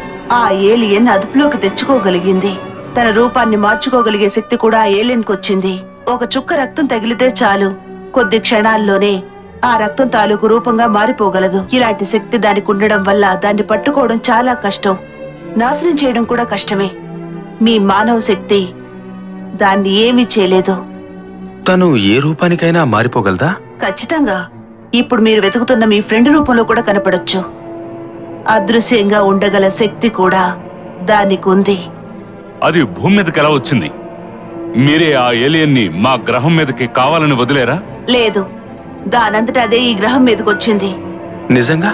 ఆ ఏలియన్ అదుపులోకి తెచ్చుకోగలిగింది. తన రూపాన్ని మార్చుకోగలిగే శక్తి కూడా ఆ ఏలియన్కి వచ్చింది. ఒక చుక్క రక్తం తగిలితే చాలు, కొద్ది క్షణాల్లోనే ఆ రక్తం తాలూకు రూపంగా మారిపోగలదు. ఇలాంటి శక్తి దానికి ఉండడం వల్ల దాన్ని పట్టుకోవడం చాలా కష్టం, నాశనం చేయడం కూడా కష్టమే. మీ మానవ శక్తి దాన్ని ఏమీ చేయలేదు. తను ఏ రూపానికైనా మారిపోగలదా? ఖచ్చితంగా. ఇప్పుడు మీరు వెతుకుతున్న మీ ఫ్రెండ్ రూపంలో కూడా కనపడొచ్చు. అదృశ్యంగా ఉండగల శక్తి కూడా దానికి ఉంది. అది భూమి మీదకి ఎలా వచ్చింది? మీరే ఆ ఏలియన్ని మా గ్రహం మీదకి కావాలని వదిలేరా? లేదు, దానంతట అదే ఈ గ్రహం మీదకి వచ్చింది. నిజంగా?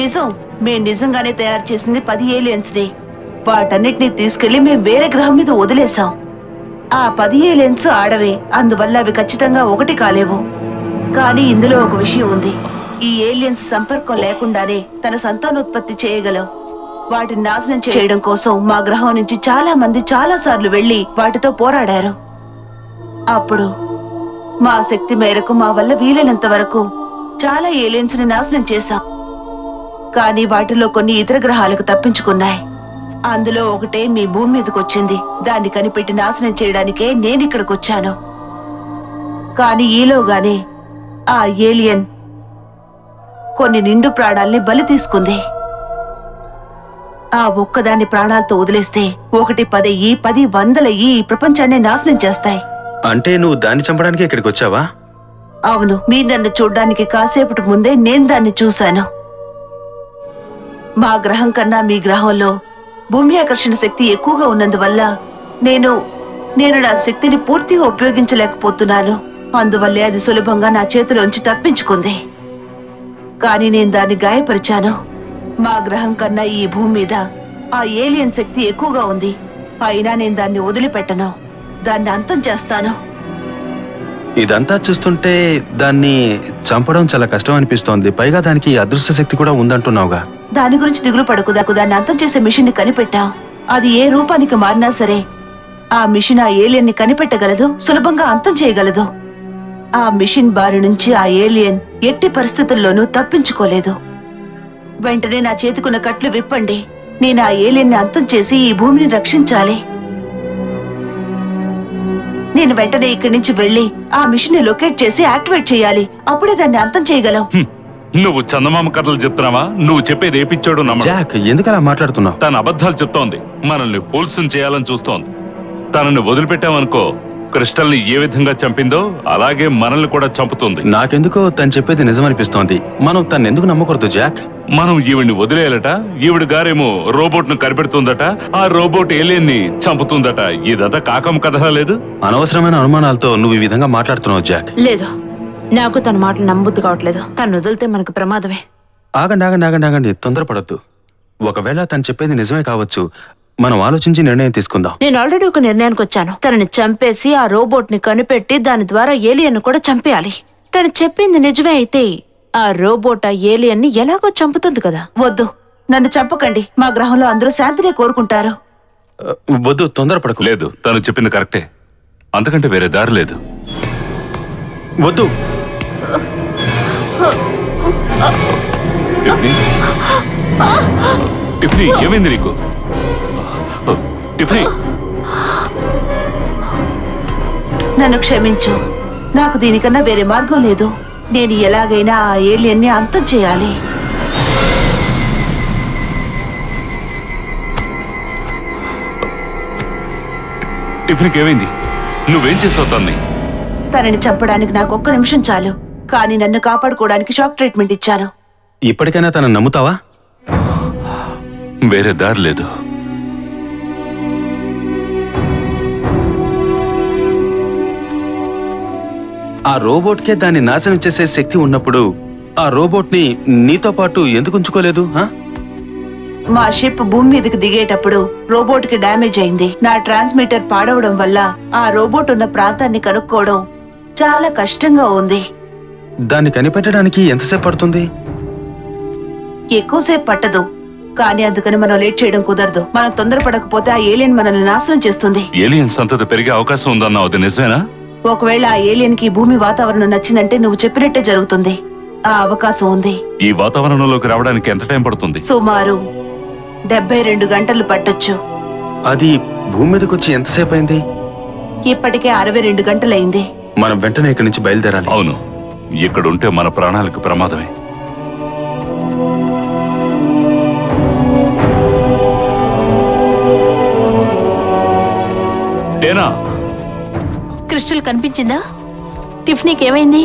నిజం. మేం నిజంగానే తయారు చేసింది 10 ఏలియన్స్ ని. వాటన్నిటినీ తీసుకెళ్లి మేం వేరే గ్రహం మీద వదిలేసాం. ఆ 10 ఏలియన్స్ ఆడవే, అందువల్ల అవి ఖచ్చితంగా ఒకటి కాలేవు. కానీ ఇందులో ఒక విషయం ఉంది. ఈ ఏలియన్స్ సంపర్కం లేకుండానే తన సంతానోత్పత్తి చేయగలవు. వాటిని నాశనం చేయడం కోసం మా గ్రహం నుంచి చాలా మంది చాలా సార్లు వెళ్లి వాటితో పోరాడారు. అప్పుడు మా శక్తి మేరకు మా వల్ల వీలైనంత వరకు చాలా ఏలియన్స్ ని నాశనం చేశాం. కానీ వాటిలో కొన్ని ఇతర గ్రహాలకు తప్పించుకున్నాయి. అందులో ఒకటే మీ భూమి మీదకొచ్చింది. దాన్ని కనిపెట్టి నాశనం చేయడానికే నేనిక్కడికొచ్చాను. కానీ ఈలోగానే ఆ ఏలియన్ కొన్ని నిండు ప్రాణాల్ని బలి తీసుకుంది. ఆ ఒక్కదాన్ని ప్రాణాలతో వదిలేస్తే 1 10 10 100 ఈ ప్రపంచాన్ని నాశనం చేస్తాయి. అంటే నువ్వు దాన్ని చంపడానికి ఇక్కడికి వచ్చావా? అవును, మీరు నన్ను చూడ్డానికి కాసేపటి ముందే నేను దాన్ని చూశాను. మా గ్రహం కన్నా మీ గ్రహంలో భూమి ఆకర్షణ శక్తి ఎక్కువగా ఉన్నందువల్ల నేను నా శక్తిని పూర్తిగా ఉపయోగించలేకపోతున్నాను. అందువల్లే అది సులభంగా నా చేతిలోంచి తప్పించుకుంది. కానీ నేను దాన్ని గాయపరిచాను. మా గ్రహం కన్నా ఈ భూమి మీద ఆ ఏలియన్ శక్తి ఎక్కువగా ఉంది. అయినా నేను దాన్ని వదిలిపెట్టను, దాన్ని అంతం చేస్తాను. ఇదంతా చూస్తుంటే దాన్ని చంపడం చాలా కష్టం అనిపిస్తోంది. పైగా దానికి అదృశ్య శక్తి కూడా ఉందంటున్నావుగా. దాని గురించి దిగులు పడకు. దాన్ని అంతం చేసే మిషన్ ని కనిపెట్టాం. అది ఏ రూపానికి మారినా సరే ఆ మిషన్ ఆ ఏలియన్ ని కనిపెట్టగలదు, సులభంగా అంతం చేయగలదు. ఆ మిషన్ బారి నుంచి ఆ ఏలియన్ ఎట్టి పరిస్థితుల్లోనూ తప్పించుకోలేదు. వెంటనే నా చేతికున్న కట్లు విప్పండి. నేను ఆ ఏలియన్ ని అంతం చేసి ఈ భూమిని రక్షించాలి. నేను వెంటనే ఇక్కడి నుంచి వెళ్లి ఆ మిషన్ ని లొకేట్ చేసి యాక్టివేట్ చేయాలి. అప్పుడే దాన్ని అంతం చేయగలం. నువ్వు చందమామ కథలు చెప్తున్నావా? నువ్వు చెప్పేది ఏపిచ్చాడు నమ్మ. జాక్, ఎందుకలా మాట్లాడుతున్నావు? తన అబద్ధాలు చెప్తోంది, మనల్ని పోల్సుని చేయాలని చూస్తోంది. తనని వదిలిపెట్టామనుకో, క్రిస్టల్ ని ఏ విధంగా చంపిందో అలాగే మనల్ని కూడా చంపుతుంది. నాకెందుకో తను చెప్పేది నిజమనిపిస్తోంది. మనం తను ఎందుకు నమ్మకూడదు జాక్? మనం ఈవిడ్ని వదిలేయాలట. ఈవిడ గారేమో రోబోట్ ను కనిపెడుతుందట, ఆ రోబోట్ ఏలియన్ ని చంపుతుందట. ఇదంతా కాకం కథ లేదు. అనవసరమైన అనుమానాలతో నువ్వు ఈ విధంగా మాట్లాడుతున్నావు జాక్. లేదు, నాకు తన మాటలు నమ్మబుద్ధి కావట్లేదు. తను వదిలితే మనకు ప్రమాదమే. ఆగండి ఆగండి ఆగండి ఆగండి, తొందరపడద్దు. ఒకవేళ తను చెప్పేది నిజమే కావచ్చు. మనం ఆలోచించి నిర్ణయం తీసుకుందాం. నేను ఆల్రెడీ ఒక నిర్ణయానికి వచ్చాను. తనని చంపేసి ఆ రోబోట్ ని కనిపెట్టి దాని ద్వారా ఏలియన్ కూడా చంపేయాలి. తను చెప్పింది నిజమే అయితే ఆ రోబోట్ ఆ ఏలియన్ ని ఎలాగో చంపుతుంది కదా. వద్దు, నన్ను చంపకండి. మా గ్రహంలో అందరూ శాంతినే కోరుకుంటారు. వద్దు, తొందరపడకు. లేదు, తను చెప్పింది కరెక్టే. అంతకంటే వేరే దారి లేదు. వద్దు. టిఫ్నీ, ఏమైంది నీకు? టిఫ్నీ, నన్ను క్షమించు. నాకు దీనికన్నా వేరే మార్గం లేదు. నేను ఎలాగైనా ఆ ఏలియన్ ని అంతం చేయాలి. టిఫ్నీకి ఏమైంది? నువ్వేం చేసావు తన్ని? తనని చంపడానికి నాకు 1 నిమిషం చాలు. కానీ నన్ను కాపాడుకోవడానికి షాక్ ట్రీట్మెంట్ ఇచ్చాను. ఇప్పటికైనా తనని నమ్ముతావా? వేరే దారి లేదు. ఆ రోబోట్కే దాన్ని నాశనం చేసే శక్తి ఉన్నప్పుడు ఆ రోబోట్ ని నీతో పాటు ఎందుకు ఉంచుకోలేదు? మా షిప్ భూమి మీదకి దిగేటప్పుడు రోబోట్ కి డ్యామేజ్ అయింది. నా ట్రాన్స్మిటర్ పాడవడం వల్ల ఆ రోబోట్ ఉన్న ప్రాంతాన్ని కనుక్కోవడం చాలా కష్టంగా ఉంది. దాన్ని కనిపెట్టడానికి ఎంతసేపు పడుతుంది? ఎక్కువసేపు పట్టదు. కానీ అందుకని మనం లేట్ చేయడం కుదరదు. మనం తొందరపడకపోతే ఆ ఏలియన్ మనల్ని నాశనం చేస్తుంది. ఏలియన్ సంతతి పెరిగే అవకాశం ఉందన్నావు, అది నిజమేనా? ఒకవేళ ఆ ఏలియన్ కి భూమి వాతావరణం నచ్చిందంటే నువ్వు చెప్పినట్టే జరుగుతుంది. ఆ అవకాశం ఉంది. ఈ వాతావరణంలోకి రావడానికి ఎంత టైం పడుతుంది? సుమారు 72 గంటలు పట్టొచ్చు. అది భూమి మీదకి వచ్చి ఎంతసేపు అయింది? ఇప్పటికే 62 గంటలైంది. మనం వెంటనే ఇక్కడి నుంచి బయలుదేరాలి. అవును, ఇక్కడుంటే మన ప్రాణాలకు ప్రమాదమే. డేనా, క్రిస్టల్ కనిపించిందా? టిఫ్నీకి ఏమైంది?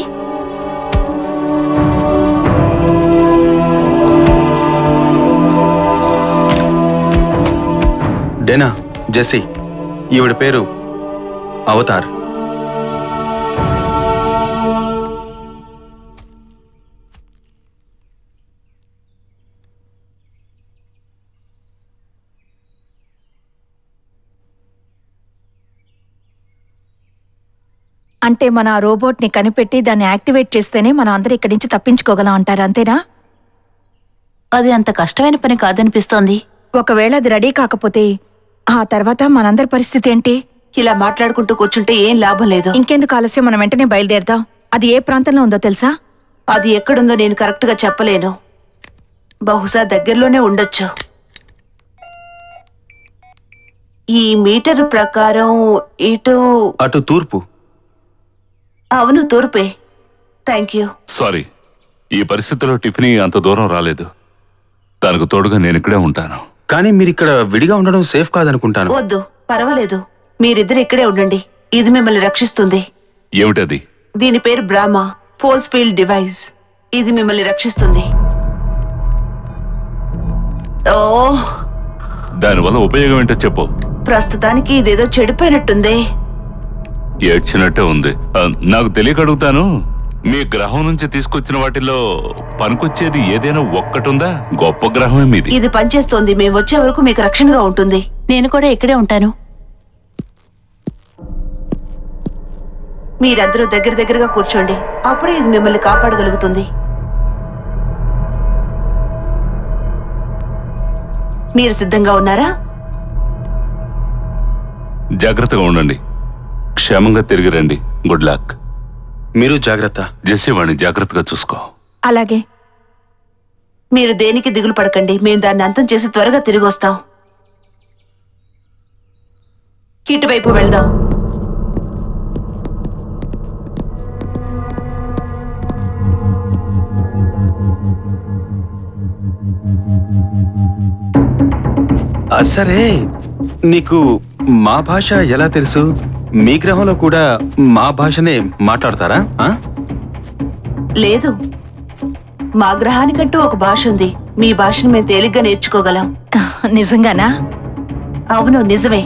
డేనా, జెస్సీ, ఈవిడ పేరు అవతార్. అంటే మన ఆ రోబోట్ ని కనిపెట్టి దాన్ని యాక్టివేట్ చేస్తేనే మనం అందరూ ఇక్కడి నుంచి తప్పించుకోగలం అంటారు, అంతేనా? అది అంత కష్టమైన పని కాదనిపిస్తోంది. ఒకవేళ అది రెడీ కాకపోతే ఆ తర్వాత మనందరి పరిస్థితి ఏంటి? ఇలా మాట్లాడుకుంటూ కూర్చుంటే ఏం లాభం లేదు. ఇంకెందుకు ఆలస్యం, మనం వెంటనే బయలుదేరదాం. అది ఏ ప్రాంతంలో ఉందో తెలుసా? అది ఎక్కడుందో నేను కరెక్ట్ గా చెప్పలేను. బహుశా దగ్గరలోనే ఉండొచ్చు. ఈ మీటర్ ప్రకారం అటు తూర్పు. అవును, తూర్పే. Thank you. సారీ, ఈ పరిస్థితిలో టిఫినీ అంత దూరం రాలేదు. తనకు తోడుగా నేను ఇక్కడే ఉంటాను. కానీ మీరిక్కడ విడిగా ఉండడం సేఫ్ కాదనుకుంటాను. వద్దు, పర్వాలేదు. మీరిద్దరు ఇక్కడే ఉండండి. ఇది మిమ్మల్ని రక్షిస్తుంది. ఏమిటది? దీని పేరు బ్రాహ్మా ఫోర్స్ ఫీల్డ్ డివైస్. ఇది మిమ్మల్ని రక్షిస్తుంది. ఓ, దానివల్ల ఉపయోగం ఏంటో చెప్పు. ప్రస్తుతానికి ఇదేదో చెడిపోయినట్టుంది. ఏడ్చినట్టే ఉంది. నాకు తెలియక అడుగుతాను, మీ గ్రహం నుంచి తీసుకొచ్చిన వాటిలో పనికొచ్చేది ఏదైనా ఒక్కటుందా? గొప్ప గ్రహమే మీది. ఇది పనిచేస్తోంది. మేము వచ్చే వరకు మీకు రక్షణగా ఉంటుంది. నేను కూడా ఇక్కడే ఉంటాను. మీరందరూ దగ్గరగా కూర్చోండి. అప్పుడే ఇది మిమ్మల్ని కాపాడగలుగుతుంది. మీరు సిద్ధంగా ఉన్నారా? జాగ్రత్తగా ఉండండి. క్షేమంగా తిరిగి రండి. Good luck. మీరు జాగ్రత్త. జెస్సీ, వాడిని జాగ్రత్తగా చూసుకో. అలాగే. మీరు దేనికి దిగులు పడకండి. మేము దాన్ని అంతం చేసి త్వరగా తిరిగి వస్తాం. ఇటువైపు వెళ్దాం. సరే, నీకు మా భాష ఎలా తెలుసు? మీ గ్రహంలో కూడా మా భాషనే మాట్లాడతారా? లేదు, మా గ్రహానికంటూ ఒక భాష ఉంది. మీ భాషను మేము తేలిగ్గా నేర్చుకోగలం. నిజంగానా? అవును, నిజమే.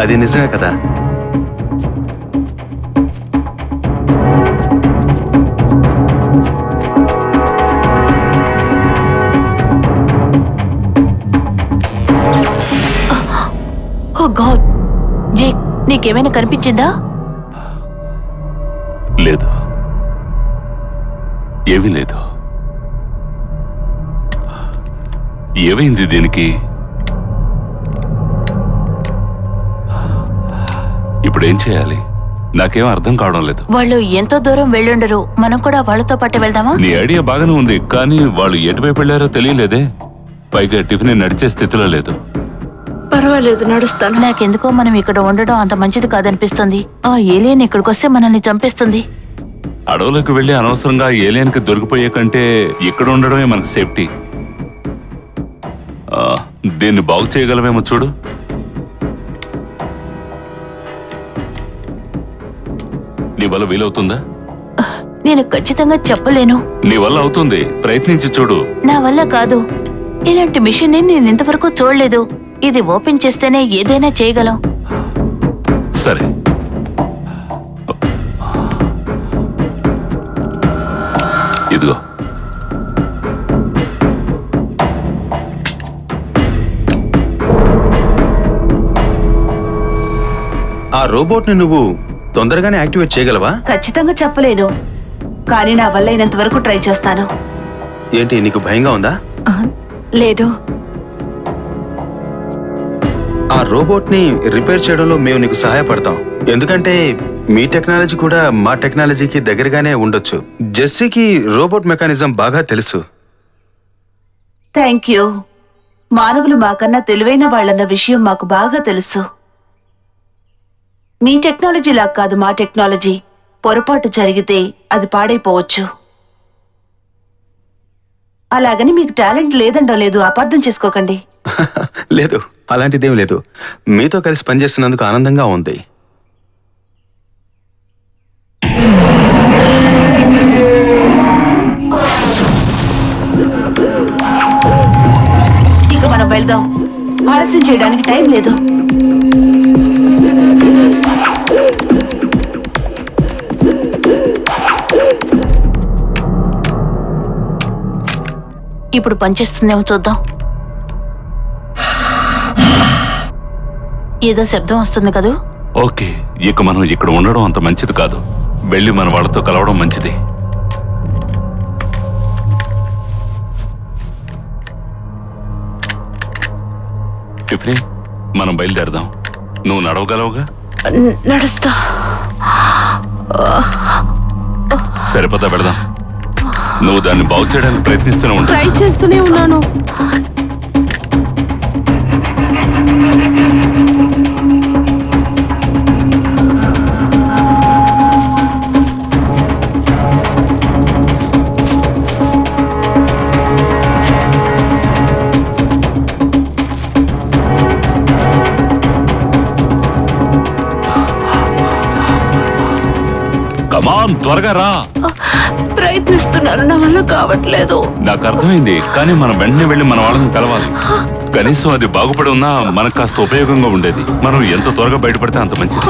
అది నిజమే కదా. ఓ గాడ్, జేక్ నీకేమైనా కనిపించిందా? లేదు, ఏమీ లేదు. ఏమైంది దీనికి? ఇప్పుడేం చేయాలి? నాకేం అర్థం కావడం లేదు. వాళ్ళు ఎంతో దూరం వెళ్ళుండరు, మనం కూడా వాళ్ళతో పాటు వెళ్దామా? నీ ఐడియా బాగానే ఉంది, కానీ వాళ్ళు ఎటువైపు వెళ్ళారో తెలియలేదే. పైగా టిఫిన్ నడిచే స్థితిలో లేదు. పర్వాలేదు, నడుస్తాను. నాకెందుకో మనం ఇక్కడ ఉండడం అంత మంచిది కాదనిపిస్తుంది. ఆ ఏలియన్ ఇక్కడికొస్తే మనల్ని చంపేస్తుంది. అడవులకు వెళ్లి అనవసరంగా ఏలియన్ కి దొరికిపోయే కంటే ఇక్కడ ఉండడమే మనకు సేఫ్టీ. దీన్ని బాగు చేయగలమేమో చూడు. నీ వల్ల వీలవుతుందా? నేను ఖచ్చితంగా చెప్పలేను. నీ వల్ల అవుతుంది, ప్రయత్నించి చూడు. నా వల్ల కాదు. ఇలాంటి మిషన్ ని నేను ఇంతవరకు చూడలేదు. ఇది ఓపెన్ చేస్తేనే ఏదైనా చేయగలం. సరే, ఇదిగో. ఆ రోబోట్ ని నువ్వు తొందరగానే యాక్టివేట్ చేయగలవా? ఖచ్చితంగా చెప్పలేను, కానీ నా వల్ల అయినంత వరకు ట్రై చేస్తాను. ఏంటి, నీకు భయంగా ఉందా? లేదు. ఆ రోబోట్ ని రిపేర్ చేయడంలో మేము నీకు సహాయపడతాం. ఎందుకంటే మీ టెక్నాలజీ కూడా మా టెక్నాలజీకి దగ్గరగానే ఉండొచ్చు. జెస్సీకి రోబోట్ మెకానిజం బాగా తెలుసు. Thank you. మానవులు మాకన్నా తెలివైన వాళ్ళన్న విషయం మాకు బాగా తెలుసు. మీ టెక్నాలజీ లాగా కాదు మా టెక్నాలజీ. పొరపాటు జరిగితే అది పాడైపోవచ్చు. అలాగని మీకు టాలెంట్ లేదండో లేదు, అపార్థం చేసుకోకండి. లేదు, అలాంటిదేం లేదు. మీతో కలిసి పనిచేస్తున్నందుకు ఆనందంగా ఉంది. ఇక మనం వెళ్దాం, ఆలస్యం చేయడానికి టైం లేదు. ఇప్పుడు పనిచేస్తుందేమో చూద్దాం. ఏదో శబ్దం వస్తుంది కదూ. ఓకే, ఇక మనం ఇక్కడ ఉండడం అంత మంచిది కాదు. వెళ్ళి మన వాళ్ళతో కలవడం మంచిది. టిఫినీ, మనం బయలుదేరదాం. నువ్వు నడవగలవుగా? నడుస్తా. సరిపోతా, పెడదాం. నువ్వు దాన్ని బాగు చేయడానికి ప్రయత్నిస్తూనే ఉంటావు. ట్రై చేస్తూనే ఉన్నాను. కమాన్, త్వరగా రా. ప్రయత్నిస్తున్నాను, నా వల్ల కావట్లేదు. నాకు అర్థమైంది, కానీ మనం వెంటనే వెళ్ళి మన వాళ్ళని కలవాలి. కనీసం అది బాగుపడి ఉన్నా మనకు కాస్త ఉపయోగంగా ఉండేది. మనం ఎంత త్వరగా బయటపడితే అంత మంచిది.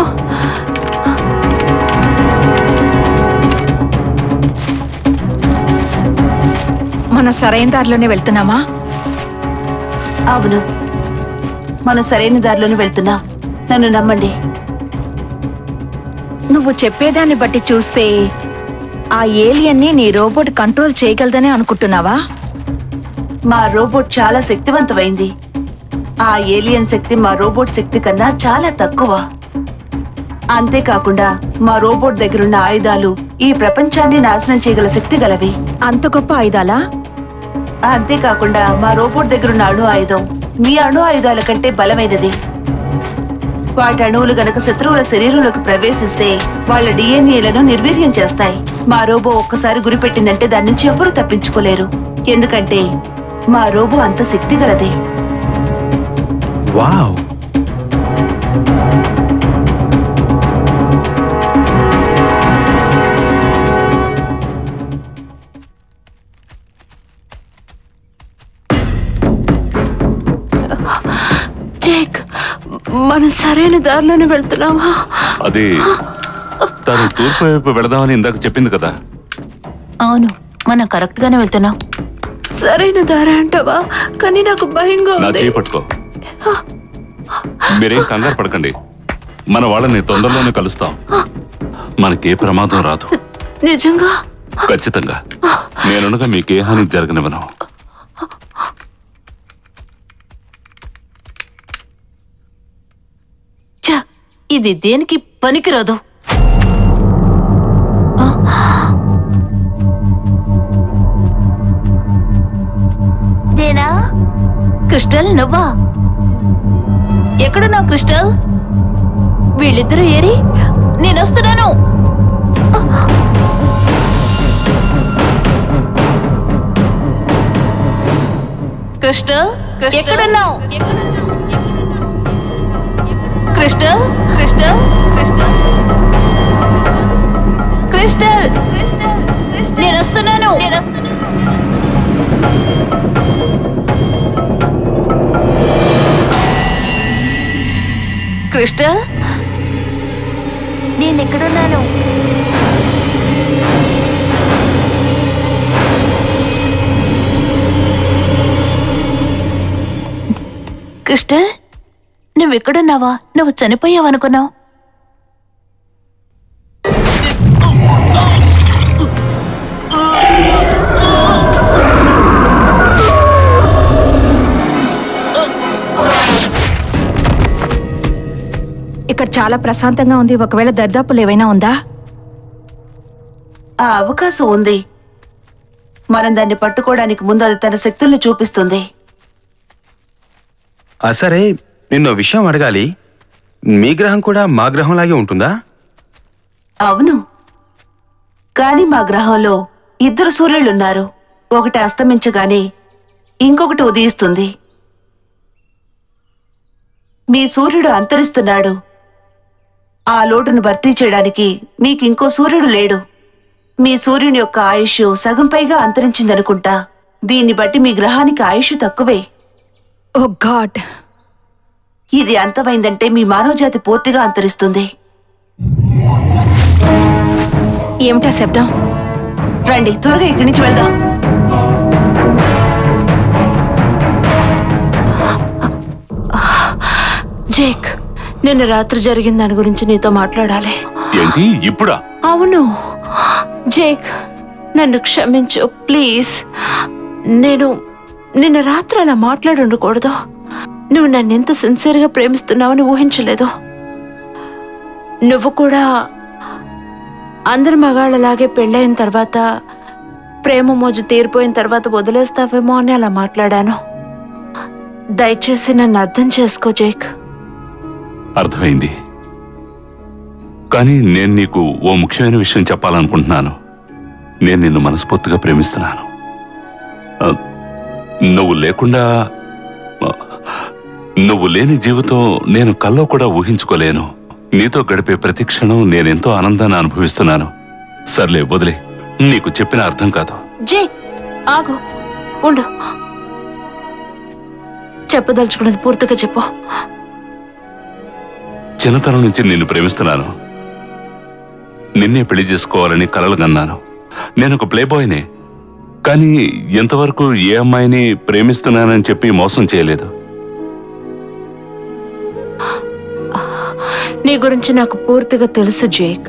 మనం సరైన దారిలోనే వెళ్తున్నామా? అవును, మనం సరైన దారిలోనే వెళ్తున్నాం. నన్ను నమ్మండి. నువ్వు చెప్పేదాన్ని బట్టి చూస్తే ఆ ఏలియన్ని నీ రోబోట్ కంట్రోల్ చేయగలదని అనుకుంటున్నావా? మా రోబోట్ చాలా శక్తివంతమైంది. ఆ ఏలియన్ శక్తి మా రోబోట్ శక్తి కన్నా చాలా తక్కువ. అంతేకాకుండా మా రోబోట్ దగ్గరున్న ఆయుధాలు ఈ ప్రపంచాన్ని నాశనం చేయగల శక్తి గలవి. అంత గొప్ప ఆయుధాలా? అంతేకాకుండా మా రోబోట్ దగ్గరున్న అణు ఆయుధం మీ అణు ఆయుధాల కంటే బలమైనది. వాటి అణువులు గనక శత్రువుల శరీరంలోకి ప్రవేశిస్తే వాళ్ళ డిఎన్ఏలను నిర్వీర్యం చేస్తాయి. మా రోబో ఒక్కసారి గురిపెట్టిందంటే దాని నుంచి ఎవరూ తప్పించుకోలేరు. ఎందుకంటే మా రోబో అంత శక్తి గలది. వావ్, జేక్, మనం సరైన దారిలోనే వెళ్తున్నావా? అది తను తూర్పు వైపు వెళదామని ఇందాక చెప్పింది కదా. అవును, మనం కరెక్ట్ గానే వెళ్తున్నాం. సరైన దారి అంటావా? కానీ నాకు భయంగా నా ఉంది. చేయి పట్టుకో. మీరేం కంగారు పడకండి. మన వాళ్ళని తొందరలోనే కలుస్తాం. మనకే ప్రమాదం రాదు. నిజంగా? ఖచ్చితంగా. నేనునగా మీకే హాని జరగనివ్వను. ఇది దేనికి పనికిరాదు. నేనా? క్రిస్టల్ నువ్వా? ఎక్కడున్నావు క్రిస్టల్? వీళ్ళిద్దరూ ఏరి? నేనొస్తున్నాను. క్రిస్టల్ ఎక్కడున్నావు? Crystal Crystal Crystal Crystal Crystal నేనొస్తున్నాను. క్రిస్టల్ నేనెక్కడున్నాను? క్రిస్టల్ నువ్వెక్కడున్నావా? నువ్వు చనిపోయావనుకున్నావు. ఇక్కడ చాలా ప్రశాంతంగా ఉంది. ఒకవేళ దర్దాపులు ఏవైనా ఉందా? ఆ అవకాశం ఉంది. మనం దాన్ని పట్టుకోవడానికి ముందు అది తన శక్తుల్ని చూపిస్తుంది. సరే, నిన్నో విషయం అడగాలి. మీ గ్రహం కూడా మా గ్రహంలాగే ఉంటుందా? అవును, కానీ మా గ్రహంలో 2 సూర్యులున్నారు. ఒకటి అస్తమించగానే ఇంకొకటి ఉదయిస్తుంది. మీ సూర్యుడు అంతరిస్తున్నాడు. ఆ లోటును భర్తీ చేయడానికి మీకింకో సూర్యుడు లేడు. మీ సూర్యుని యొక్క ఆయుష్ సగం పైగా అంతరించిందనుకుంటా. దీన్ని బట్టి మీ గ్రహానికి ఆయుష్ తక్కువే. ఓ గాడ్! ఇది అంతమైందంటే మీ మానవజాతి పూర్తిగా అంతరిస్తుంది. ఏమిటా శబ్దం? రండి, త్వరగా ఇక్కడి నుంచి వెళ్దాం. జేక్, నిన్న రాత్రి జరిగిన దాని గురించి నీతో మాట్లాడాలి. ఏంటి ఇప్పుడా? అవును జేక్, నన్ను క్షమించు ప్లీజ్. నేను నిన్న రాత్రి అలా మాట్లాడుండకూడదు. నువ్వు నన్ను ఎంత సిన్సియర్గా ప్రేమిస్తున్నావని ఊహించలేదు. నువ్వు కూడా అందరి మగాళ్ళలాగే పెళ్ళైన తర్వాత, ప్రేమ మోజు తీరిపోయిన తర్వాత వదిలేస్తావేమో అని అలా మాట్లాడాను. దయచేసి నన్ను అర్థం చేసుకో జేక్. అర్థమైంది. కానీ నేను నీకు ఓ ముఖ్యమైన విషయం చెప్పాలనుకుంటున్నాను. నేను నిన్ను మనస్ఫూర్తిగా ప్రేమిస్తున్నాను. నువ్వు లేకుండా, నువ్వు లేని జీవితం నేను కల్లో కూడా ఊహించుకోలేను. నీతో గడిపే ప్రతి క్షణం నేనెంతో ఆనందాన్ని అనుభవిస్తున్నాను. సర్లే వదిలే, నీకు చెప్పిన అర్థం కాదు. జేక్ ఆగు, ఉండు. చెప్పదలుచుకున్నది పూర్తిగా చెప్పు. చిన్నతనం నుంచి నిన్ను ప్రేమిస్తున్నాను. నిన్నే పెళ్లి చేసుకోవాలని కలలు కన్నాను. నేను ఒక ప్లేబాయ్నే, కానీ ఎంతవరకు ఏ అమ్మాయిని ప్రేమిస్తున్నానని చెప్పి మోసం చేయలేదు. నీ గురించి నాకు పూర్తిగా తెలుసు జేక్.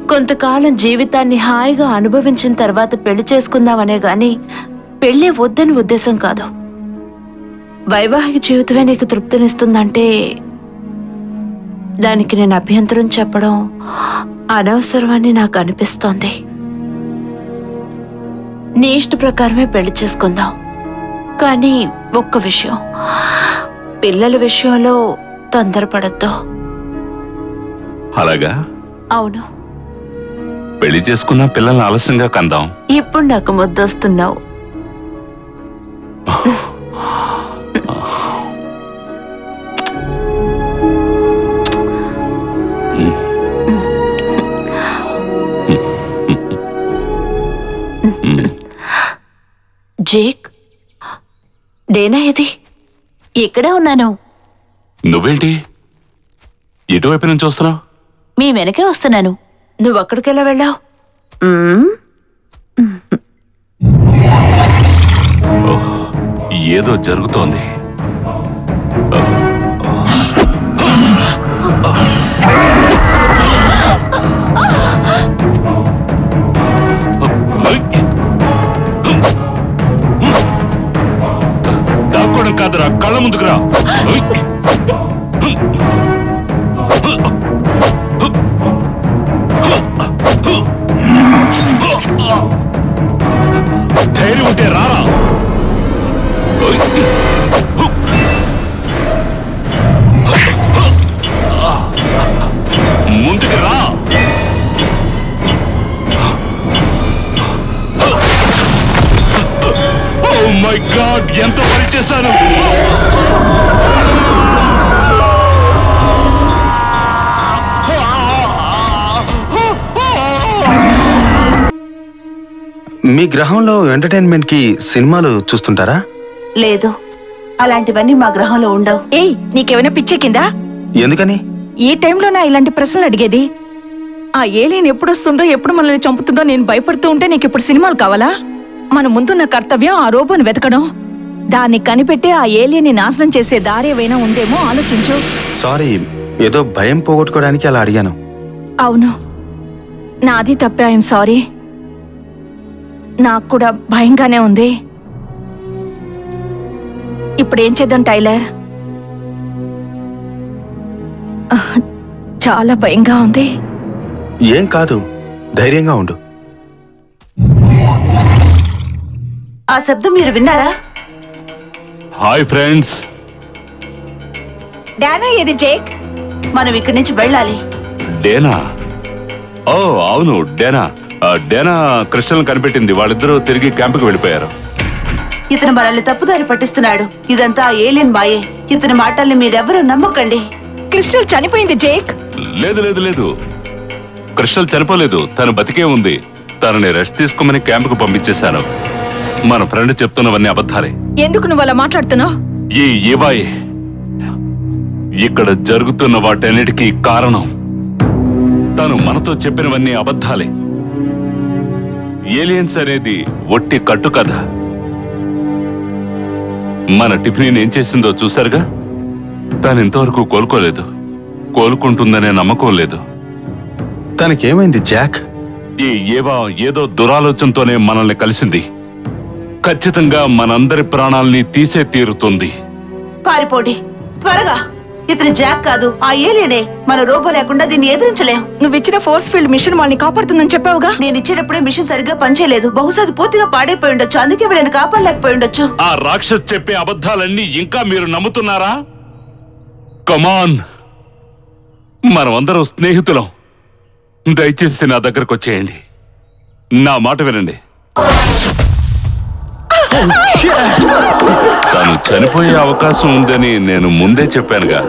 కొంతకాలం జీవితాన్ని హాయిగా అనుభవించిన తర్వాత పెళ్లి చేసుకుందామనే గాని పెళ్లి వద్దని ఉద్దేశం కాదు. వైవాహిక జీవితమే నీకు తృప్తినిస్తుందంటే దానికి నేను అభ్యంతరం చెప్పడం అనవసరమని నాకు అనిపిస్తోంది. నీ ఇష్ట ప్రకారమే పెళ్లి చేసుకుందాం. కానీ ఒక్క విషయం, పిల్లల విషయంలో తొందరపడద్దు. అలాగా? అవును. పెళ్లి చేసుకున్న పిల్లల్ని ఆలస్యంగా కందాం. ఇప్పుడు నాకు ముద్దొస్తున్నావు. జేక్, డేనా ఇది? ఇక్కడే ఉన్నాను. నువ్వేంటి ఎటువైపు నుంచి వస్తున్నావు? మీ వెనకే వస్తున్నాను. నువ్వు అక్కడికెలా వెళ్ళావు? ఏదో జరుగుతోంది. ధైర్యం ఉంటే రారా. ముందుకు రా. ఓ మై గాడ్, ఎంత పని చేశాను. మీ గ్రహంలో ఎంటర్టైన్మెంట్ కి సినిమాలు చూస్తుంటారా? లేదు, అలాంటివన్నీ మా గ్రహంలో ఉండవు. ఏయ్, నీకేమైనా పిచ్చెక్కిందా? ఎందుకని? ఈ టైంలోనా ఇలాంటి ప్రశ్నలు అడిగేది? ఆ ఏలియన్ ఎప్పుడొస్తుందో ఎప్పుడు మనల్ని చంపుతుందో నేను భయపడుతూ ఉంటే నీకు ఇప్పుడు సినిమాలు కావాలా? మన ముందున్న కర్తవ్యం ఆ రోబోని వెతకడం. దాన్ని కనిపెట్టి ఆ ఏలియన్ని నాశనం చేసే దారి ఏవైనా ఉందేమో ఆలోచించు. సారీ, ఏదో భయం పోగొట్టుకోవడానికి అలా అడిగాను. అవును, నాది తప్పే. I'm sorry. నాకు కూడా భయంగానే ఉంది. ఇప్పుడేం చేద్దాం టైలర్? చాలా భయంగా ఉంది. ఏం కాదు, ధైర్యంగా ఉండు. ఆ శబ్దం మీరు విన్నారా? Hi friends. డానా, ఏది జేక్? మనం ఇక్కడి నుంచి వెళ్ళాలి. డేనా? ఓ అవును, డేనా. డేనా క్రిస్టల్ కనిపెట్టింది. వాళ్ళిద్దరూ తిరిగి క్యాంపుకి వెళ్ళిపోయారు. ఇతను మనల్ని తప్పుదారి పట్టిస్తున్నాడు. ఇదంతా ఆ ఏలియన్ మాయే. ఇతని మాటల్ని మీరెవరూ నమ్మకండి. క్రిస్టల్ చనిపోయింది జేక్. లేదు లేదు లేదు, క్రిస్టల్ చనిపోలేదు. తను బతికే ఉంది. తనని రెస్ట్ తీసుకోమని క్యాంపుకు పంపించేశాను. మన ఫ్రెండ్ చెప్తున్నవన్నీ అబద్ధాలే. ఎందుకు నువ్వు అలా మాట్లాడుతున్నావు? ఈ ఏవాయే ఇక్కడ జరుగుతున్న వాటన్నిటికీ కారణం. తను మనతో చెప్పినవన్నీ అబద్ధాలే. ఏలియన్స్ అనేది ఒట్టి కట్టు కథ. మన టిఫిన్ ఏం చేసిందో చూశారుగా. తను ఇంతవరకు కోలుకోలేదు. కోలుకుంటుందనే నమ్మకం లేదు. తనకేమైంది జాక్? ఈ ఏవా ఏదో దురాలోచనతోనే మనల్ని కలిసింది. ఖచ్చితంగా మనందరి ప్రాణాల్ని తీసే తీరుతుంది. పారిపోండి త్వరగా. ఇతని జాక్ కాదు, ఆ ఏలియనే. మన రోబో లేకుండా దీన్ని ఎదిరించలేం. నువ్వు ఇచ్చిన ఫోర్స్ ఫీల్డ్ మిషన్ వాళ్ళని కాపాడుతుందని చెప్పావుగా. నేను ఇచ్చేటప్పుడే మిషన్ సరిగ్గా పనిచేయలేదు. బహుశా అది పూర్తిగా పాడైపోయి ఉండొచ్చు. అందుకే వీళ్ళని కాపాడలేకపోయి ఉండొచ్చు. ఆ రాక్షస్ చెప్పే అబద్ధాలన్నీ ఇంకా మీరు నమ్ముతున్నారా? కమాన్, మనం అందరం స్నేహితులం. దయచేసి నా దగ్గరకు వచ్చేయండి. నా మాట వినండి. తను చనిపోయే అవకాశం ఉందని నేను ముందే చెప్పానుగా.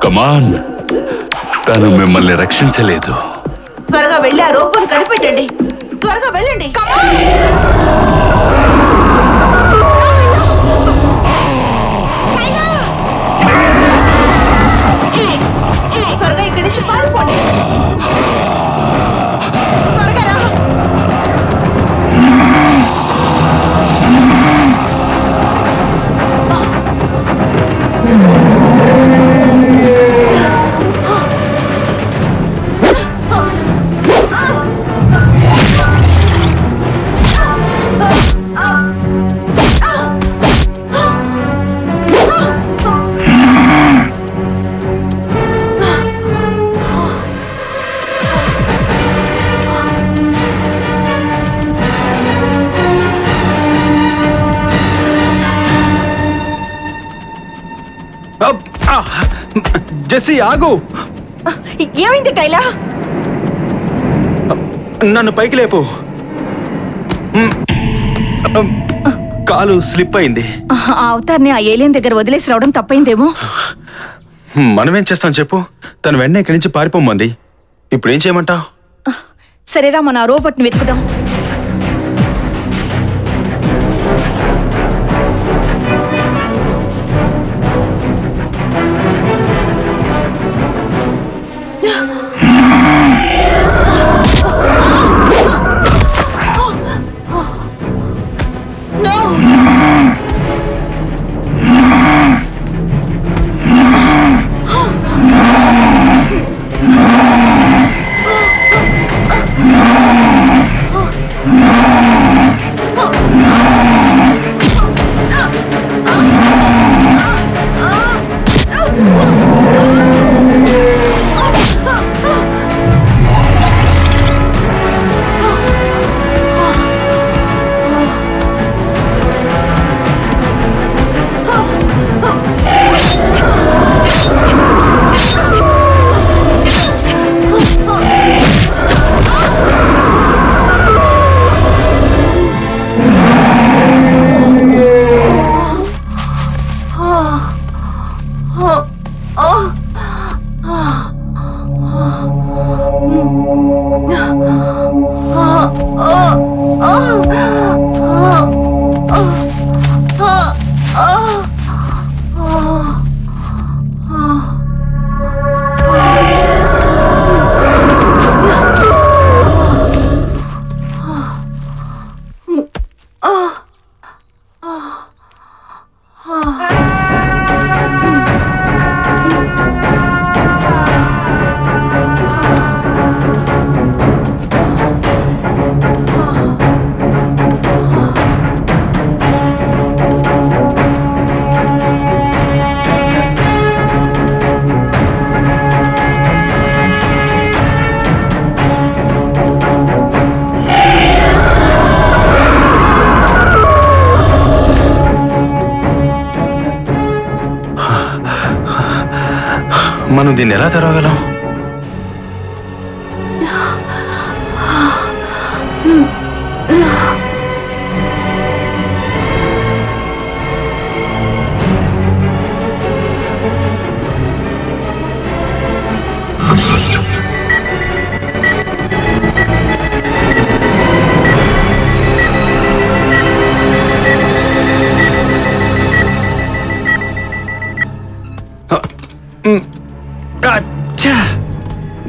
కమాన్, తను మిమ్మల్ని రక్షించలేదు. త్వరగా వెళ్ళి ఆ రోబోని కనిపెట్టండి. త్వరగా వెళ్ళండి. త్వరగా ఇక్కడి నుంచి పారిపోండి. త్వరగా రా. జెస్సీ, ఆగు. ఏమైంది టైలా? నన్ను పైకి లేపు. కాలు స్లిప్ అయింది. ఆ అవతార్ని ఆ ఏలియన్ దగ్గర వదిలేసి రావడం తప్పైందేమో. మనమేం చేస్తాం చెప్పు? తను వెంటనే ఇక్కడి నుంచి పారిపోమంది. ఇప్పుడు ఏం చేయమంటావు? సరేరా, మన ఆ రోబోట్ని వెతుకుదాం. మనం దీన్ని ఎలా తెరవగలం?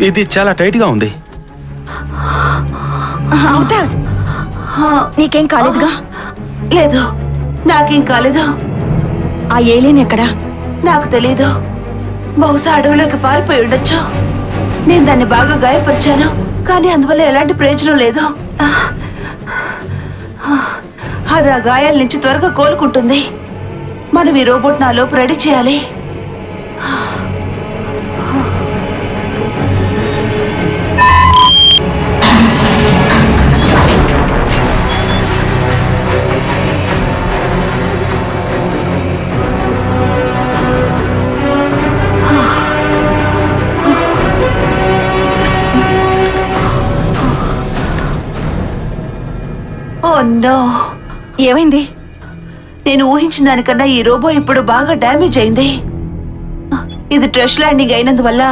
ఇది చాలా టైట్ గా ఉంది. అవతార్, నీకేం కాలేదుగా? లేదు, నాకేం కాలేదు. ఆ ఏలియన్ ఎక్కడా? నాకు తెలీదు. బహుశా అడవిలోకి పారిపోయి ఉండొచ్చు. నేను దాన్ని బాగా గాయపరిచాను, కానీ అందువల్ల ఎలాంటి ప్రయోజనం లేదు. అది ఆ గాయాల నుంచి త్వరగా కోలుకుంటుంది. మనం ఈ రోబోట్ నా లోపు రెడీ చేయాలి. ఏమైంది? నేను ఊహించిన దానికన్నా ఈ రోబో ఇప్పుడు బాగా డ్యామేజ్ అయింది. ఇది ట్రష్ ల్యాండింగ్ అయినందువల్ల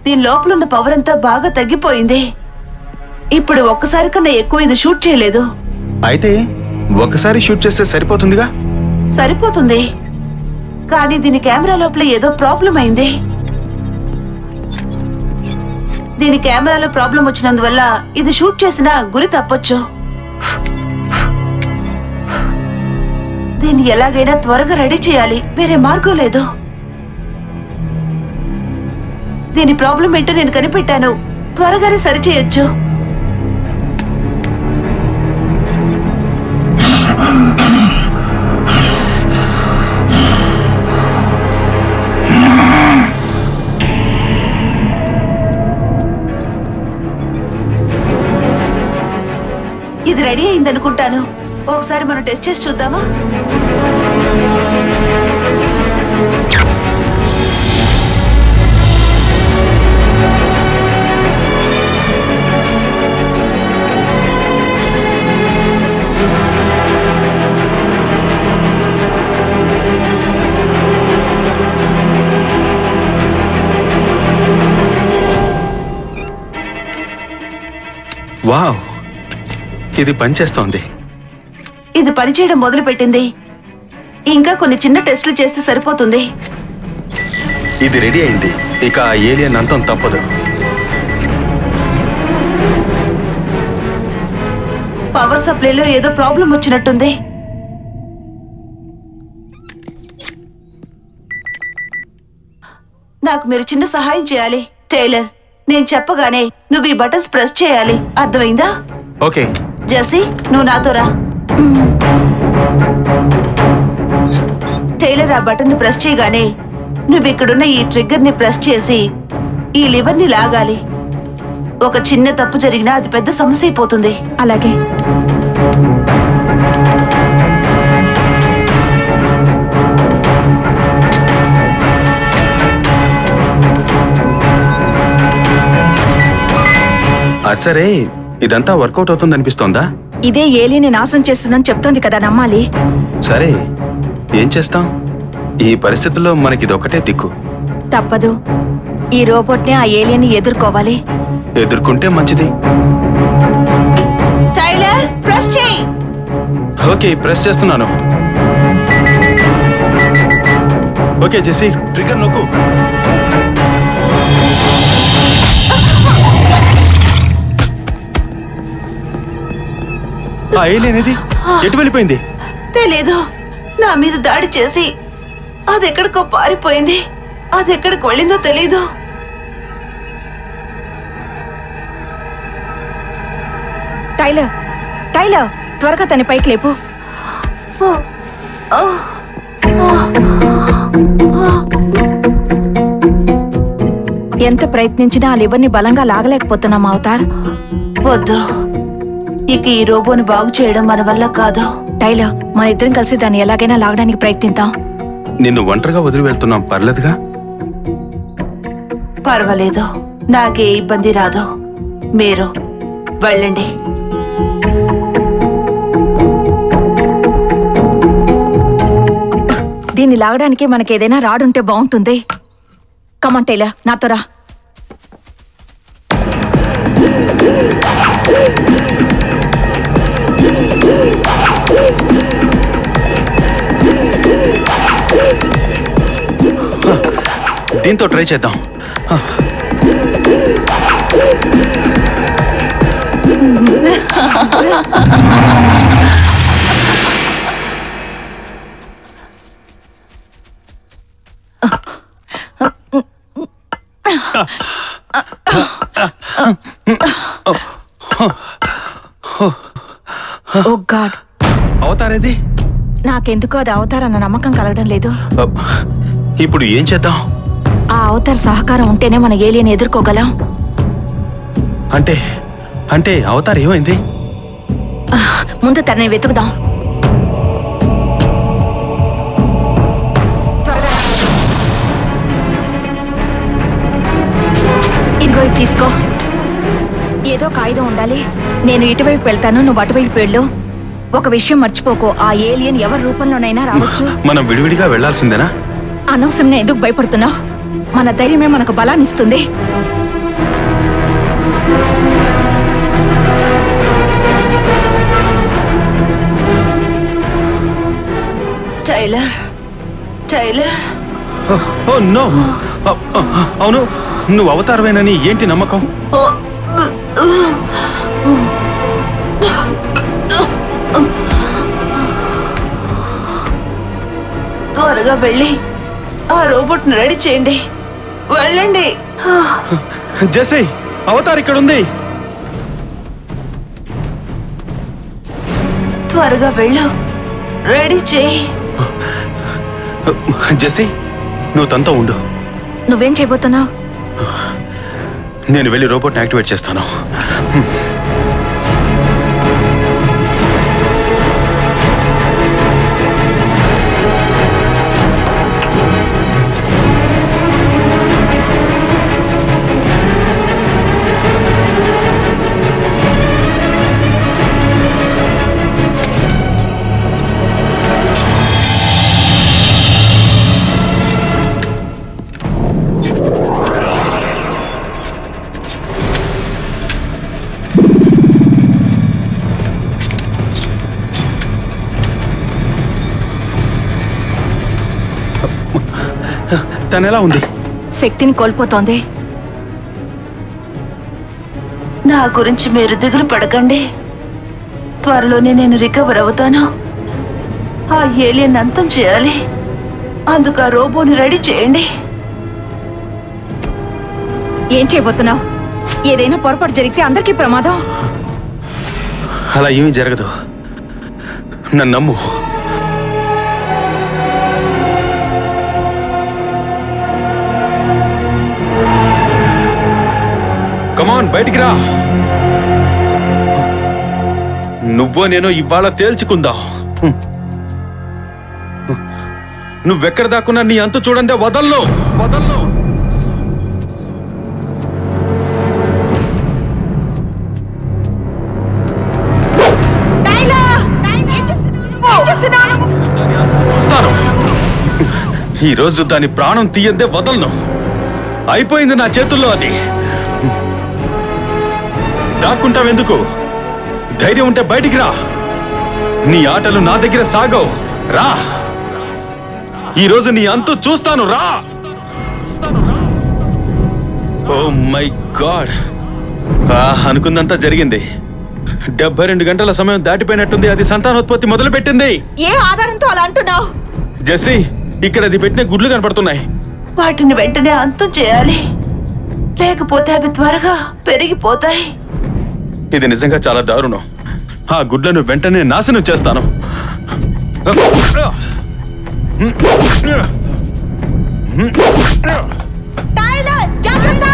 దీని లోపలున్న పవర్ అంతా బాగా తగ్గిపోయింది. ఇప్పుడు ఒక్కసారి కన్నా ఎక్కువ ఇది షూట్ చేయలేదు. అయితే ఒకసారి షూట్ చేస్తే సరిపోతుందిగా? సరిపోతుంది, కానీ దీని కెమెరా లోపల ఏదో ప్రాబ్లం అయింది. దీని కెమెరాలో ప్రాబ్లం వచ్చినందువల్ల ఇది షూట్ చేసిన గురి తప్పొచ్చు. దీన్ని ఎలాగైనా త్వరగా రెడీ చేయాలి, వేరే మార్గం లేదు. దీని ప్రాబ్లం ఏంటో నేను కనిపెట్టాను, త్వరగానే సరిచేయొచ్చు. ఇది రెడీ అయిందనుకుంటాను. ఒకసారి మనం టెస్ట్ చేసి చూద్దామా? వావ్, ఇది పనిచేస్తోంది. ఇది పనిచేయడం మొదలు పెట్టింది. ఇంకా కొన్ని చిన్న టెస్టులు చేస్తే సరిపోతుంది. ఇది రెడీ అయింది. ఇక ఆ ఏలియన్ అంతం తప్పదు. పవర్ సప్లైలో ఏదో ప్రాబ్లం వచ్చినట్టుంది. నాకు మీరు చిన్న సహాయం చేయాలి టైలర్. నేను చెప్పగానే నువ్వు ఈ బటన్స్ ప్రెస్ చేయాలి, అర్థమైందా? ఓకే జెస్సీ, నువ్వు నాతో రా. టైలర్ ఆ బటన్ ని ప్రెస్ చేయగానే నువ్వు ఇక్కడున్న ఈ ట్రిగ్గర్ ని ప్రెస్ చేసి ఈ లివర్ ని లాగాలి. ఒక చిన్న తప్పు జరిగినా అది పెద్ద సమస్య అయిపోతుంది. అలాగే. సరే, ఇదంతా వర్కౌట్ అవుతుంది అనిపిస్తోందా? ఇదే ఏలియన్ నాశనం చేస్తుందని చెప్తోంది కదా, నమ్మాలి. సరే, ఏం చేస్తాం? ఈ పరిస్థితుల్లో మనకిదొక్కటే దిక్కు. తప్పదు. ఈ రోబోట్ని ఆ ఏలియన్ని ఎదుర్కోవాలి. ఎదుర్కొంటే మంచిది. టైలర్, ప్రెస్ చేయి. ఓకే, ప్రెస్ చేస్తున్నాను. ఓకే జెస్సీ, ట్రిగ్గర్ నొక్కు. ఆ ఏలియన్ ఏది? ఎటు వెళ్ళిపోయింది? తెలీదు. నా మీద దాడి చేసి అది ఎక్కడికో పారిపోయింది. అది ఎక్కడికి వెళ్ళిందో తెలీదు. టైలర్, టైలర్, త్వరగా తన పైకి లేపు. ఎంత ప్రయత్నించినా ఆ లివర్ని బలంగా లాగలేకపోతున్నాం అవతార్. వద్దు, ఇక ఈ రోబోని బాగు చేయడం మన వల్ల కాదు. టైలర్, మన ఇద్దరం కలిసి దాన్ని ఎలాగైనా లాగడానికి ప్రయత్నిద్దాం. నిన్ను ఒంటరిగా వదిలి వెళ్తున్నాం, పర్లేదుగా? పర్వాలేదు, నాకే ఇబ్బంది రాదు. మీరు వెళ్ళండి. దీన్ని లాగడానికి మనకేదైనా రాడుంటే బాగుంటుంది. కమాన్ టైలర్, నాతో రా. దీంతో ట్రై చేద్దాం. ఓ గాడ్, అవతారేది? నాకెందుకు అది అవతార్ అన్న నమ్మకం కలగడం లేదు. ఇప్పుడు ఏం చేద్దాం? ఆ అవతార్ సహకారం ఉంటేనే మన ఏలియన్ ఎదుర్కోగలం. అంటే అంటే అవతార్ ఏమైంది? ముందు తనని వెతుకుదాం. ఇదిగో, ఇది తీసుకో. ఏదో కాగితం ఉండాలి. నేను ఇటువైపు వెళ్తాను, నువ్వు అటువైపు వెళ్ళు. ఒక విషయం మర్చిపోకో, ఆ ఏలియన్ ఎవరి రూపంలోనైనా రావచ్చు. మనం విడివిడిగా వెళ్లాల్సిందేనా? అనవసరంగా ఎందుకు భయపడుతున్నావు? మన ధైర్యమే మనకు బలాన్నిస్తుంది. Tyler, Tyler. Oh no! అవును, నువ్వు అవతారమేనని ఏంటి నమ్మకం? త్వరగా వెళ్ళి ఆ రోబోట్ ని రెడీ చేయండి. వెళ్ళండి. జెస్సీ, అవతార్ ఇక్కడ ఉంది. త్వరగా వెళ్ళు, రెడీ చేయి. జెస్సీ, నువ్వు తనతో ఉండు. నువ్వేం చేయబోతున్నావు? నేను వెళ్ళి రోబోట్ని యాక్టివేట్ చేస్తాను. తనెలా ఉంది? శక్తిని కోల్పోతోంది. నా గురించి మీరు దిగులు పడకండి. త్వరలోనే నేను రికవర్ అవుతాను. ఆ ఏలియన్ అంతం చేయాలి. అందుకు ఆ రోబోని రెడీ చేయండి. ఏం చేయబోతున్నావు? ఏదైనా పొరపాటు జరిగితే అందరికీ ప్రమాదం. అలా ఏమీ జరగదు, నన్ను నమ్ము. కమాన్, బయటికి రా. నువ్వో నేను ఇవాళ తేల్చుకుందాం. నువ్వెక్కడ దాక్కున్నా నీ అంతు చూడందే వదలను, వదలను. చూస్తాను. ఈరోజు దాని ప్రాణం తీయందే వదలను. అయిపోయింది నా చేతుల్లో అది. దాక్కుంటావెందుకు? ధైర్యం ఉంటే బయటికి రా. నీ ఆటలు నా దగ్గర సాగవు. రా, ఈరోజు నీ అంతు చూస్తాను. రా. ఓ మై గాడ్, అనుకుందంతా జరిగింది. 72 గంటల సమయం దాటిపోయినట్టుంది. అది సంతానోత్పత్తి మొదలు పెట్టింది. ఏ ఆధారంతో అలా అంటున్నావు? జెస్సీ, ఇక్కడ అది పెట్టిన గుడ్లు కనపడుతున్నాయి. వాటిని వెంటనే అంతం చేయాలి, లేకపోతే అవి త్వరగా పెరిగిపోతాయి. ఇది నిజంగా చాలా దారుణం. ఆ గుడ్లను వెంటనే నాశనం చేస్తాను. టైలర్, జాగ్రత్త!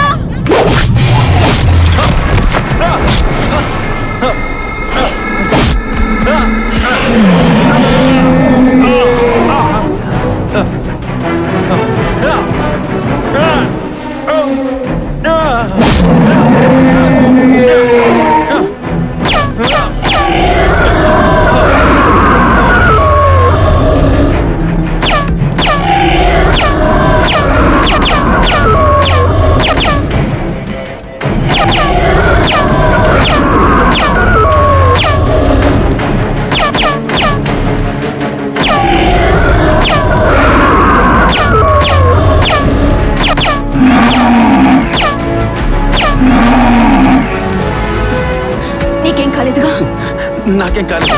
నీకేం కాలేదుగా? నాకేం కాలేదు.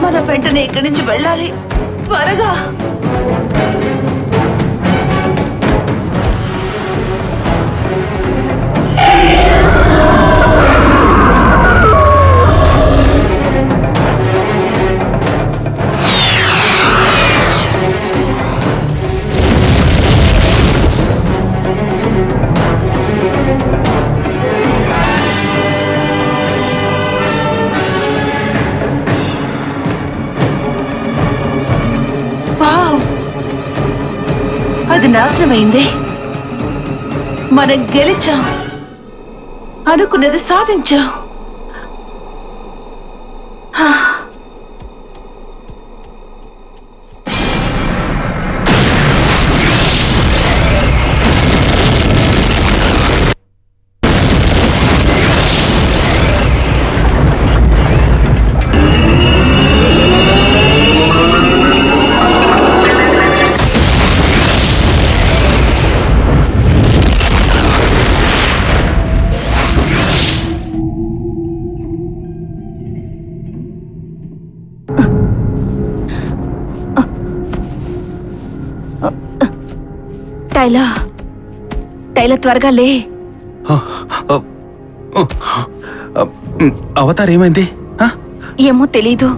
మనం వెంటనే ఇక్కడి నుంచి వెళ్ళాలి, త్వరగా. వావ్, అది నాశనమైంది. మనం గెలిచాం, అనుకున్నది సాధించాం. హా. టైలర్, టైలర్ త్వరగా లే. అవతార్ ఏమైంది? ఏమో తెలీదు.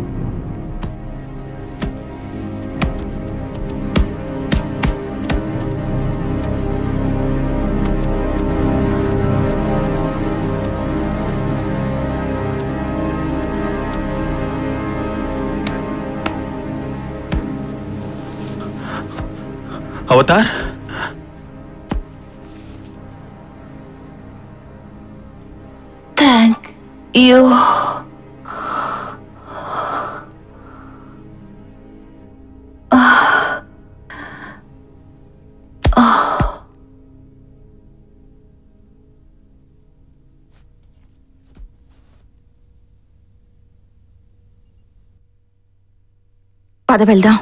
Avatar, thank you. పద వెళ్దాం.